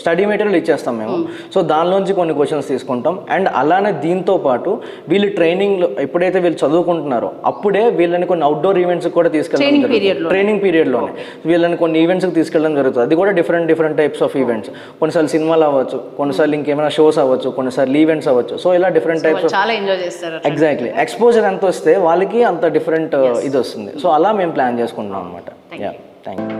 స్టడీ మెటీరియల్ ఇచ్చేస్తాం మేము. సో దానిలోంచి కొన్ని క్వశ్చన్స్ తీసుకుంటాం. అండ్ అలానే దీంతో పాటు వీళ్ళు ట్రైనింగ్లో ఎప్పుడైతే వీళ్ళు చదువుకుంటున్నారో అప్పుడే వీళ్ళని కొన్ని అవుట్డోర్ ఈవెంట్స్కి కూడా తీసుకెళ్ళడం జరుగుతుంది. ట్రైనింగ్ పీరియడ్లోనే వీళ్ళని కొన్ని ఈవెంట్స్కి తీసుకెళ్ళడం జరుగుతుంది. అది కూడా డిఫరెంట్ టైప్స్ ఆఫ్ ఈవెంట్స్. కొన్నిసార్లు సినిమాలు అవ్వచ్చు, కొన్నిసార్లు ఇంకేమైనా షోస్ అవ్వచ్చు, కొన్నిసార్లు ఈవెంట్స్ అవ్వచ్చు. సో ఇలా డిఫరెంట్ టైప్స్ చాలా ఎంజాయ్ చేస్తారు. ఎగ్జాక్ట్లీ. ఎక్స్పోజర్ ఎంత వస్తే వాళ్ళకి అంత డిఫరెంట్ ఇది వస్తుంది. సో అలా మేము ప్లాన్ చేసుకుంటున్నాం అనమాట. Yeah, thank you.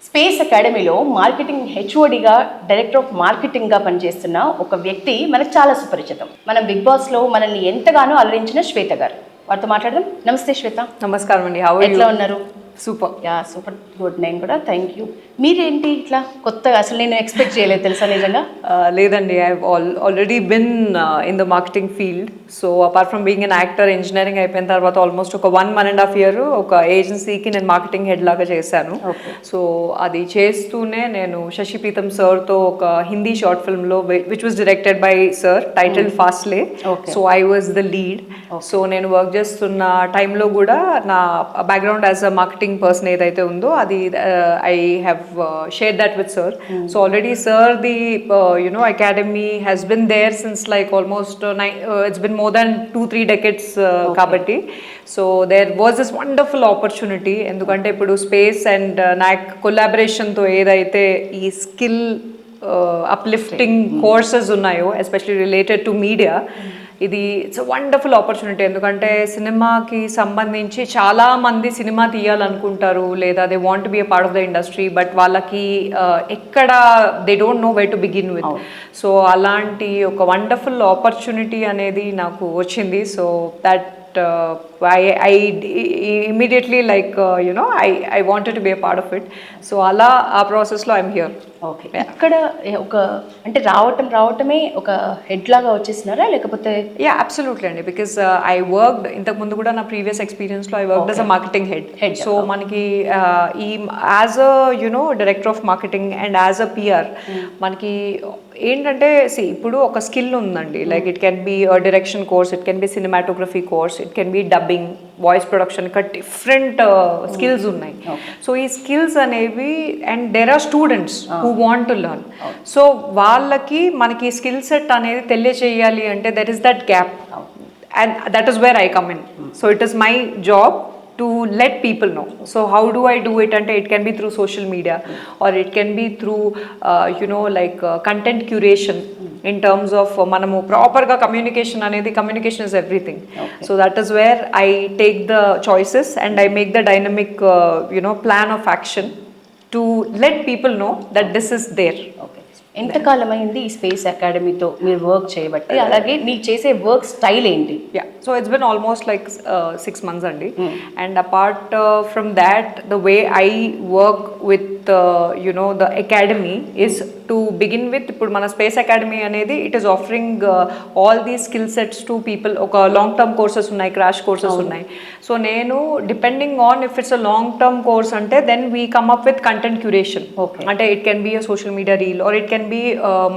స్పేస్ అకాడమీలో మార్కెటింగ్ హెచ్ఓడిగా, డైరెక్టర్ ఆఫ్ మార్కెటింగ్గా పనిచేస్తున్న ఒక వ్యక్తి మనకు చాలా సుపరిచితం. మనం బిగ్ బాస్లో మనల్ని ఎంతగానో అలరించిన శ్వేత గారు. వారితో మాట్లాడదాం. నమస్తే శ్వేత. నమస్కారం అండి. ఎట్లా ఉన్నారు? సూపర్. Yeah super good. నేను కూడా థ్యాంక్ యూ. మీరేంటి ఇట్లా కొత్తగా అసలు నేను ఎక్స్పెక్ట్ చేయలేదు తెలుసా నిజంగా. లేదండి, I already been in the marketing field. So apart from being an actor, engineering అయిపోయిన తర్వాత ఆల్మోస్ట్ ఒక 1.5 year ఒక ఏజెన్సీకి నేను మార్కెటింగ్ హెడ్ లాగా చేశాను. సో అది చేస్తూనే నేను శశి ప్రీతం సార్తో ఒక హిందీ షార్ట్ ఫిల్మ్లో which was directed by sir title ఫాస్ట్లే. So I was the lead. So నేను వర్క్ చేస్తున్న టైంలో కూడా నా background as a marketing person ఏదైతే ఉందో అది I have shared that with sir. So already sir, the academy has been there since like almost it's been more than 2-3 decades kabatti. So there was this wonderful opportunity endukante ippudu space and NAC collaboration tho edaithe ee skill uplifting courses unnayo, especially related to media, ఇది ఇట్స్ వండర్ఫుల్ ఆపర్చునిటీ. ఎందుకంటే సినిమాకి సంబంధించి చాలామంది సినిమా తీయాలనుకుంటారు, లేదా they want be a part of the industry, but వాళ్ళకి ఎక్కడ they don't know way to begin with. So అలాంటి ఒక వండర్ఫుల్ ఆపర్చునిటీ అనేది నాకు వచ్చింది. So that I immediately I wanted to be a part of it. So అలా ఆ ప్రాసెస్లో ఐఎమ్ హియర్. ఓకే. ఇక్కడ ఒక అంటే రావటమే ఒక హెడ్ లాగా వచ్చేసినారా లేకపోతే? యా అబ్సల్యూట్లీ అండి, బికాస్ ఐ వర్క్డ్ ఇంతకుముందు కూడా నా ప్రీవియస్ ఎక్స్పీరియన్స్లో I worked as a marketing head. So మనకి ఈ as a director of marketing and as a PR మనకి ఏంటంటే ఇప్పుడు ఒక స్కిల్ ఉందండి. Like it can be direction course, it can be cinematography course, it can be dubbing, voice production, ఇంకా డిఫరెంట్ స్కిల్స్ ఉన్నాయి. సో ఈ స్కిల్స్ అనేవి and there are students who want to learn. So వాళ్ళకి మనకి స్కిల్ సెట్ అనేది తెలియచేయాలి అంటే that is that gap, and that is where I come in. So it is my job to let people know. So how do I do it? And it can be through social media, or it can be through content curation, in terms of manamu proper ga communication is everything. So that is where I take the choices and I make the dynamic plan of action to let people know that this is there. ఎంతకాలం అయింది ఈ స్పేస్ అకాడమీతో మీరు వర్క్ చేయబట్టి? అలాగే మీరు చేసే వర్క్ స్టైల్ ఏంటి? Yeah, so it's been almost like 6 months అండి. And apart from that the way I work with the academy is to begin with, ఇప్పుడు మన స్పేస్ అకాడమీ అనేది it is offering all these skill sets to people. ఒక లాంగ్ టర్మ్ కోర్సెస్ ఉన్నాయి, క్రాష్ కోర్సెస్ ఉన్నాయి. సో నేను depending on if it's a long term course అంటే then we come up with content curation. అంటే it can be a social media reel, or it can be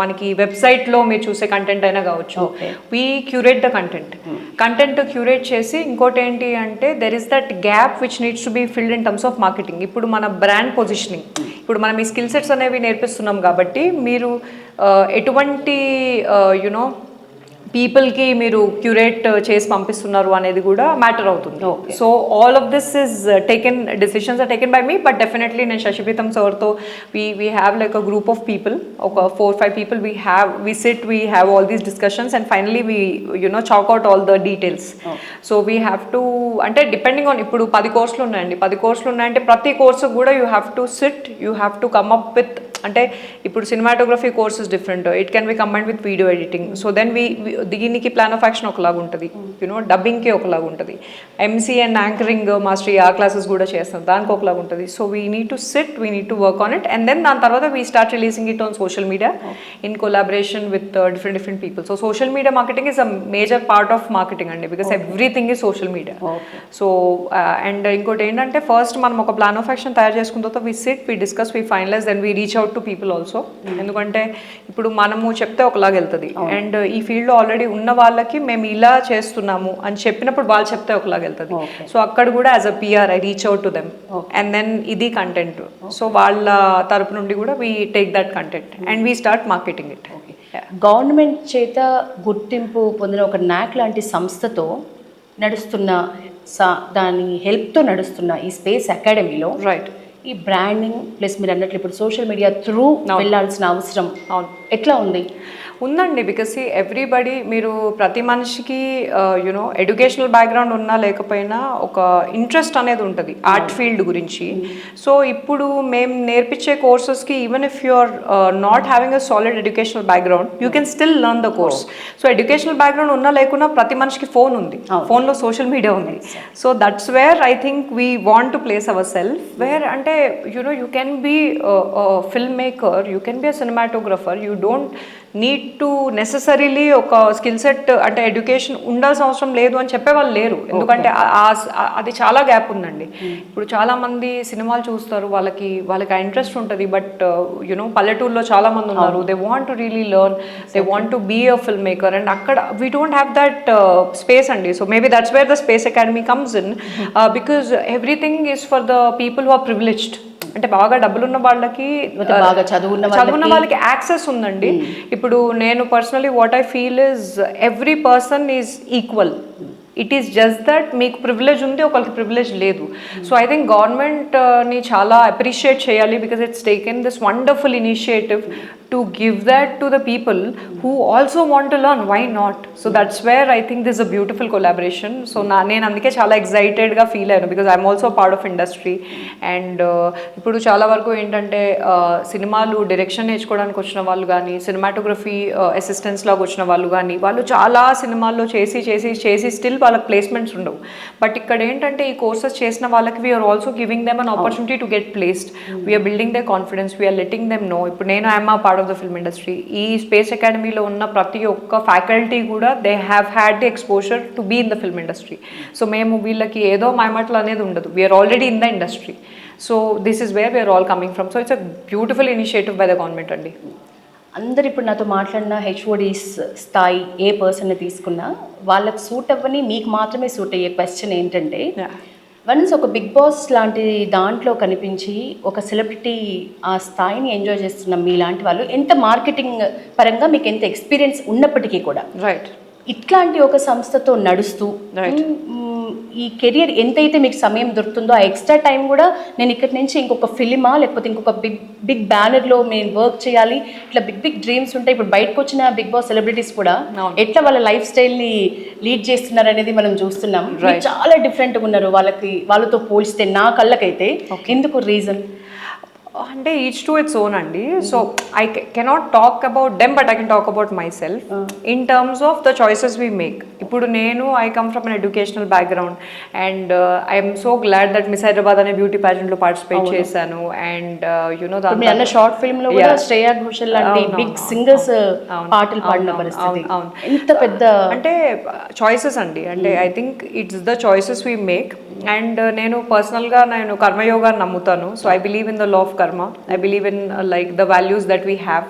మనకి వెబ్సైట్లో మీరు చూసే కంటెంట్ అయినా కావచ్చు. We curate the content curate చేసి ఇంకోటి ఏంటి అంటే there is that gap which needs to be filled in terms of marketing. ఇప్పుడు మన బ్రాండ్ పొజిషనింగ్, ఇప్పుడు మనం ఈ స్కిల్ సెట్స్ అనేవి నేర్పిస్తున్నాం కాబట్టి మీరు ఎటువంటి పీపుల్కి మీరు క్యూరేట్ చేసి పంపిస్తున్నారు అనేది కూడా మ్యాటర్ అవుతుంది. So all of this is decisions are taken by me, but definitely నేను శశి ప్రీతం సార్తో we have like a group of people, ఒక 4-5 people we sit, we have all these discussions, and finally we chalk out all the details. So we have to, అంటే డిపెండింగ్ ఆన్ ఇప్పుడు 10 కోర్సులు ఉన్నాయండి, 10 కోర్సులు ఉన్నాయంటే ప్రతి కోర్సు కూడా you have to sit, you have to come up with, అంటే ఇప్పుడు cinematography course is different, it can be combined with video editing. So then దీనికి ప్లాన్ ఆఫ్ యాక్షన్ ఒకలాగా ఉంటుంది, డబ్బింగ్కి ఒకలాగా ఉంటుంది, ఎంసీ అండ్ యాంకరింగ్ మాస్టరీ ఆ క్లాసెస్ కూడా చేస్తాం, దానికి ఒకలాగా ఉంటుంది. So we need to sit, we need to work on it, and then దాని తర్వాత we start releasing it on social media in collaboration with different people. So social media marketing is a major part of marketing అండి, because everything is social media. So and ఇంకోటి ఏంటంటే ఫస్ట్ మనం ఒక ప్లాన్ ఆఫ్ యాక్షన్ తయారు చేసుకున్న తర్వాత we sit, we discuss, we finalise, then we reach out to people also. ఎందుకంటే ఇప్పుడు మనము చెప్తే ఒకలాగా వెళ్తుంది, అండ్ ఈ ఫీల్డ్లో ఆల్రెడీ ఉన్న వాళ్ళకి మేము ఇలా చేస్తున్నాము అని చెప్పినప్పుడు వాళ్ళు చెప్తే ఒకలాగా వెళ్తుంది. సో అక్కడ కూడా as a PR I reach out to them, and then ఇది కంటెంట్. సో వాళ్ళ తరపు నుండి కూడా we take that content and we start marketing it. Government చేత గుర్తింపు పొందిన ఒక నాక్ లాంటి సంస్థతో నడుస్తున్న దాని హెల్ప్తో నడుస్తున్న ఈ స్పేస్ అకాడమీలో రైట్ ఈ బ్రాండింగ్ ప్లస్ మీరు అన్నట్లు ఇప్పుడు సోషల్ మీడియా త్రూ వెళ్ళాల్సిన అవసరం ఎట్లా ఉంది? ఉందండి, బికాస్ ఎవ్రీబడి, మీరు ప్రతి మనిషికి యునో ఎడ్యుకేషనల్ బ్యాక్గ్రౌండ్ ఉన్నా లేకపోయినా ఒక ఇంట్రెస్ట్ అనేది ఉంటుంది ఆర్ట్ ఫీల్డ్ గురించి. సో ఇప్పుడు మేము నేర్పించే కోర్సెస్కి even if you are not having a solid educational background you can still learn the course. So educational background ఉన్నా లేకున్నా ప్రతి మనిషికి ఫోన్ ఉంది, ఫోన్లో సోషల్ మీడియా ఉంది. So that's where I think we want to place our self, where అంటే you know you can be film maker, you can be a cinematographer, you don't need to necessarily ఒక స్కిల్ సెట్ అంటే ఎడ్యుకేషన్ ఉండాల్సిన అవసరం లేదు అని చెప్పేవాళ్ళు లేరు. ఎందుకంటే అది చాలా గ్యాప్ ఉందండి. ఇప్పుడు చాలామంది సినిమాలు చూస్తారు, వాళ్ళకి ఆ ఇంట్రెస్ట్ ఉంటుంది, బట్ యునో పల్లెటూరులో చాలా మంది ఉన్నారు, they want to really learn, they want to be a film maker, and అక్కడ we don't have that space అండి. So maybe that's where the Space Academy comes in, because everything is for the people who are privileged. అంటే బాగా డబ్బులున్న వాళ్ళకి, బాగా చదువున్న వాళ్ళకి యాక్సెస్ ఉందండి. ఇప్పుడు నేను personally what I feel is every person is equal. It is just that మీకు ప్రివిలేజ్ ఉంది, ఒకరికి ప్రివిలేజ్ లేదు. సో ఐ థింక్ గవర్నమెంట్ని చాలా అప్రిషియేట్ చేయాలి, because it's taken this wonderful initiative to give that to the people who also want to learn. Why not? So that's where I think this is a beautiful collaboration. So నేను అందుకే చాలా ఎక్సైటెడ్గా ఫీల్ అయ్యాను, because I'm also part of industry. And ఇప్పుడు చాలా వరకు ఏంటంటే సినిమాలు డైరెక్షన్ నేర్చుకోవడానికి వచ్చిన వాళ్ళు కానీ, సినిమాటోగ్రఫీ అసిస్టెంట్స్ లాగా వచ్చిన వాళ్ళు కానీ, వాళ్ళు చాలా సినిమాల్లో చేసి స్టిల్ వాళ్ళకి ప్లేస్మెంట్స్ ఉండవు. బట్ ఇక్కడ ఏంటంటే ఈ కోర్సెస్ చేసిన వాళ్ళకి we are also giving them an opportunity to get placed, we are building they confidence, we are letting them know. ఇప్పుడు నేను I'm a part of the film industry. ఈ స్పేస్ అకాడమీలో ఉన్న ప్రతి ఒక్క ఫ్యాకల్టీ కూడా they have had the exposure to be in the film industry. So మేము వీళ్ళకి ఏదో మాయమాటలు అనేది ఉండదు, we are already in the industry. So this is where we are all coming from. So it's a beautiful initiative by the government అండి. అందరు ఇప్పుడు నాతో మాట్లాడిన హెచ్ఓడీస్ స్థాయి ఏ పర్సన్ని తీసుకున్నా వాళ్ళకి సూట్ అవ్వని, మీకు మాత్రమే సూట్ అయ్యే క్వశ్చన్ ఏంటంటే, వన్స్ ఒక బిగ్ బాస్ లాంటి దాంట్లో కనిపించి ఒక సెలబ్రిటీ ఆ స్థాయిని ఎంజాయ్ చేస్తున్న మీలాంటి వాళ్ళు, ఎంత మార్కెటింగ్ పరంగా మీకు ఎంత ఎక్స్పీరియన్స్ ఉన్నప్పటికీ కూడా, రైట్, ఇట్లాంటి ఒక సంస్థతో నడుస్తూ ఈ కెరియర్ ఎంతైతే మీకు సమయం దొరుకుతుందో ఆ ఎక్స్ట్రా టైం కూడా నేను ఇక్కడి నుంచి ఇంకొక ఫిలిమా లేకపోతే ఇంకొక బిగ్ బ్యానర్లో నేను వర్క్ చేయాలి, ఇట్లా బిగ్ డ్రీమ్స్ ఉంటాయి. ఇప్పుడు బయటకు వచ్చిన బిగ్ బాస్ సెలబ్రిటీస్ కూడా ఎట్లా వాళ్ళ లైఫ్ స్టైల్ని లీడ్ చేస్తున్నారు అనేది మనం చూస్తున్నాం. చాలా డిఫరెంట్గా ఉన్నారు వాళ్ళతో పోల్చితే నా కళ్ళకైతే. ఎందుకు రీజన్ అంటే ఈచ్ టు ఇట్స్ ఓన్ అండి. So I cannot talk about them, but I can talk about my self in terms of the choices we make. ఇప్పుడు నేను I come from an educational background, and I'm so glad that miss Hyderabad అనే బ్యూటీ ప్యాజెంట్లో పార్టిసిపేట్ చేశాను. అండ్ యునో దాని షార్ట్ ఫిల్మ్ లో కూడా శ్రేయా ఘోషల్ లాంటి బిగ్ సింగర్స్ పాటలు పాడిన పరిస్థితి. ఎంత పెద్ద అంటే చాయిసెస్ అండి. అంటే I think it's the choices we make. And నేను పర్సనల్గా నేను కర్మయోగాన్ని నమ్ముతాను. So I believe in the law of karma. I believe in like the values that we have.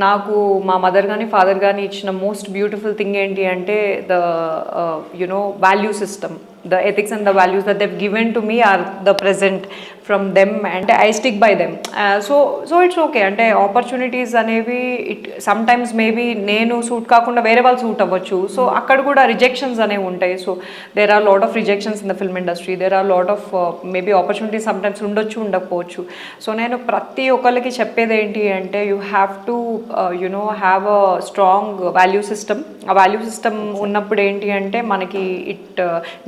నాకు మా మదర్ కానీ ఫాదర్ కానీ ఇచ్చిన మోస్ట్ బ్యూటిఫుల్ థింగ్ ఏంటి అంటే the you know value system, the ethics and the values that they've given to me are the present from them, and I stick by them. So it's okay. అంటే ఆపర్చునిటీస్ అనేవి సమ్టైమ్స్ మేబీ నేను సూట్ కాకుండా వేరే వాళ్ళు సూట్ అవ్వచ్చు. సో అక్కడ కూడా రిజెక్షన్స్ అనేవి ఉంటాయి. So there are lot of rejections in the film industry. There are lot of maybe opportunities sometimes ఉండొచ్చు, ఉండకపోవచ్చు. సో నేను ప్రతి ఒక్కరికి చెప్పేది ఏంటి అంటే you have to you know have a strong value system. ఆ వాల్యూ సిస్టమ్ ఉన్నప్పుడు ఏంటి అంటే మనకి it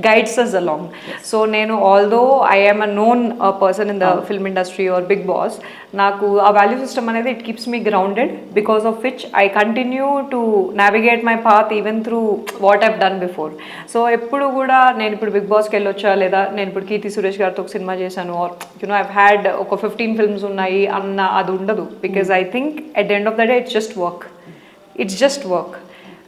guides us along. So నేను although I am a known person in the film industry or big boss, నాకు ఆ వాల్యూ సిస్టమ్ అనేది it keeps me grounded, because of which I continue to navigate my path even through what I've done before. So ఎప్పుడు కూడా నేను ఇప్పుడు బిగ్ బాస్కి వెళ్ళొచ్చా, లేదా నేను ఇప్పుడు కీర్తి సురేష్ గారితో ఒక సినిమా చేశాను, ఆర్ యునో ఐవ్ హ్యాడ్ ఒక 15 ఫిల్మ్స్ ఉన్నాయి అన్న అది ఉండదు. Because I think at the end of the day it's just work.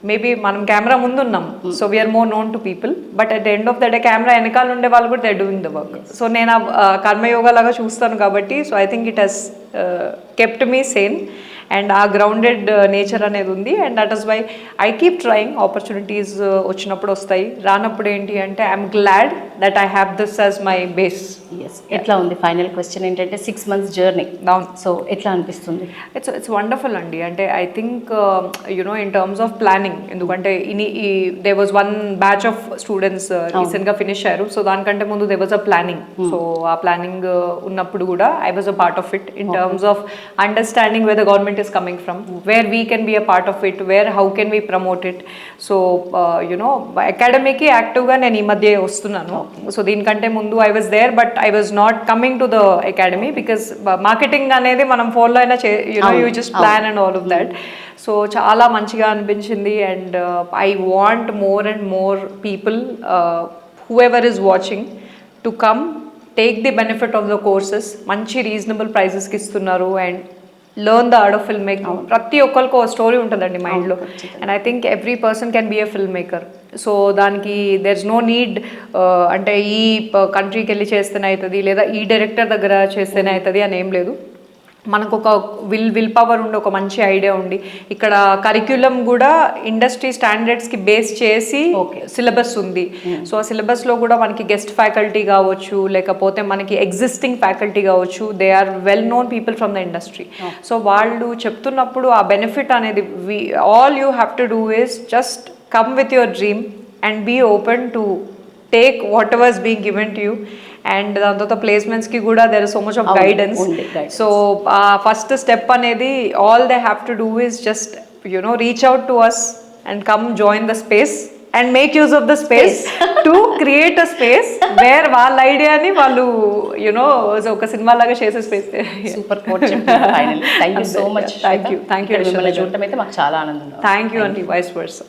Maybe మనం కెమెరా ముందు ఉన్నాం, so we are more known to people, but at the end of the day camera వెనకాల ఉండే వాళ్ళు కూడా they doing the work. So నేను ఆ కర్మయోగా లాగా చూస్తాను కాబట్టి, so I think it has kept me sane, and a grounded nature అనేది ఉంది. And that is why I keep trying. Opportunities వచ్చినప్పుడు వస్తాయి, రానప్పుడు ఏంటి అంటే I'm glad that I have this as my base. Yes ఎట్లా ఉంది ఫైనల్ క్వశ్చన్ ఏంటంటే 6 months జర్నీ Down. సో ఎట్లా అనిపిస్తుంది? It's wonderful అండి. అంటే I think in terms of planning, ఎందుకంటే there was one batch of students రీసెంట్గా ఫినిష్ అయ్యారు. సో దానికంటే ముందు there was a planning. So ఆ ప్లానింగ్ ఉన్నప్పుడు కూడా I was a part of it in terms of understanding where the government is coming from, where we can be a part of it, how can we promote it. So అకాడమీకి యాక్టివ్గా నేను ఈ మధ్య వస్తున్నాను. సో దీనికంటే ముందు I was there but I was not coming to the academy because marketing అనేది మనం ఫోన్లో అయినా you just plan and all of that. So చాలా మంచిగా అనిపించింది and I want more and more people whoever is watching to come take the benefit of the courses. మంచి రీజనబుల్ ప్రైజెస్కి ఇస్తున్నారు and learn the art of film making. ప్రతి ఒక్కరికి ఒక స్టోరీ ఉంటుందండి మైండ్లో and I think every person can be a film maker. So దానికి దెర్ ఇస్ నో నీడ్ అంటే ఈ కంట్రీకి వెళ్ళి చేస్తేనే అవుతుంది లేదా ఈ డైరెక్టర్ దగ్గర చేస్తేనే అవుతుంది అని ఏం లేదు. మనకు ఒక విల్ పవర్ ఉండి ఒక మంచి ఐడియా ఉండి ఇక్కడ కరిక్యులం కూడా ఇండస్ట్రీ స్టాండర్డ్స్కి బేస్ చేసి సిలబస్ ఉంది. సో ఆ సిలబస్లో కూడా మనకి గెస్ట్ ఫ్యాకల్టీ కావచ్చు లేకపోతే మనకి ఎగ్జిస్టింగ్ ఫ్యాకల్టీ కావచ్చు, they are well known people from the industry. So వాళ్ళు చెప్తున్నప్పుడు ఆ బెనిఫిట్ అనేది all you have to do is just come with your dream and be open to take whatever is being given to you. And దాని తర్వాత ప్లేస్మెంట్స్కి కూడా there is so much of guidance. So first step అనేది all they have to do is just reach out to us and come join the space and make use of the space to create a space where వాళ్ళ ఐడియాని వాళ్ళు ఒక సినిమా లాగా చేసే స్పేస్. సూపర్ కోట్ చెప్పారు final. Thank you so much. Thank you మిమ్మల్ని చూడటం అయితే మాకు చాలా ఆనందంగా. థ్యాంక్ యూ అండి. Vice versa.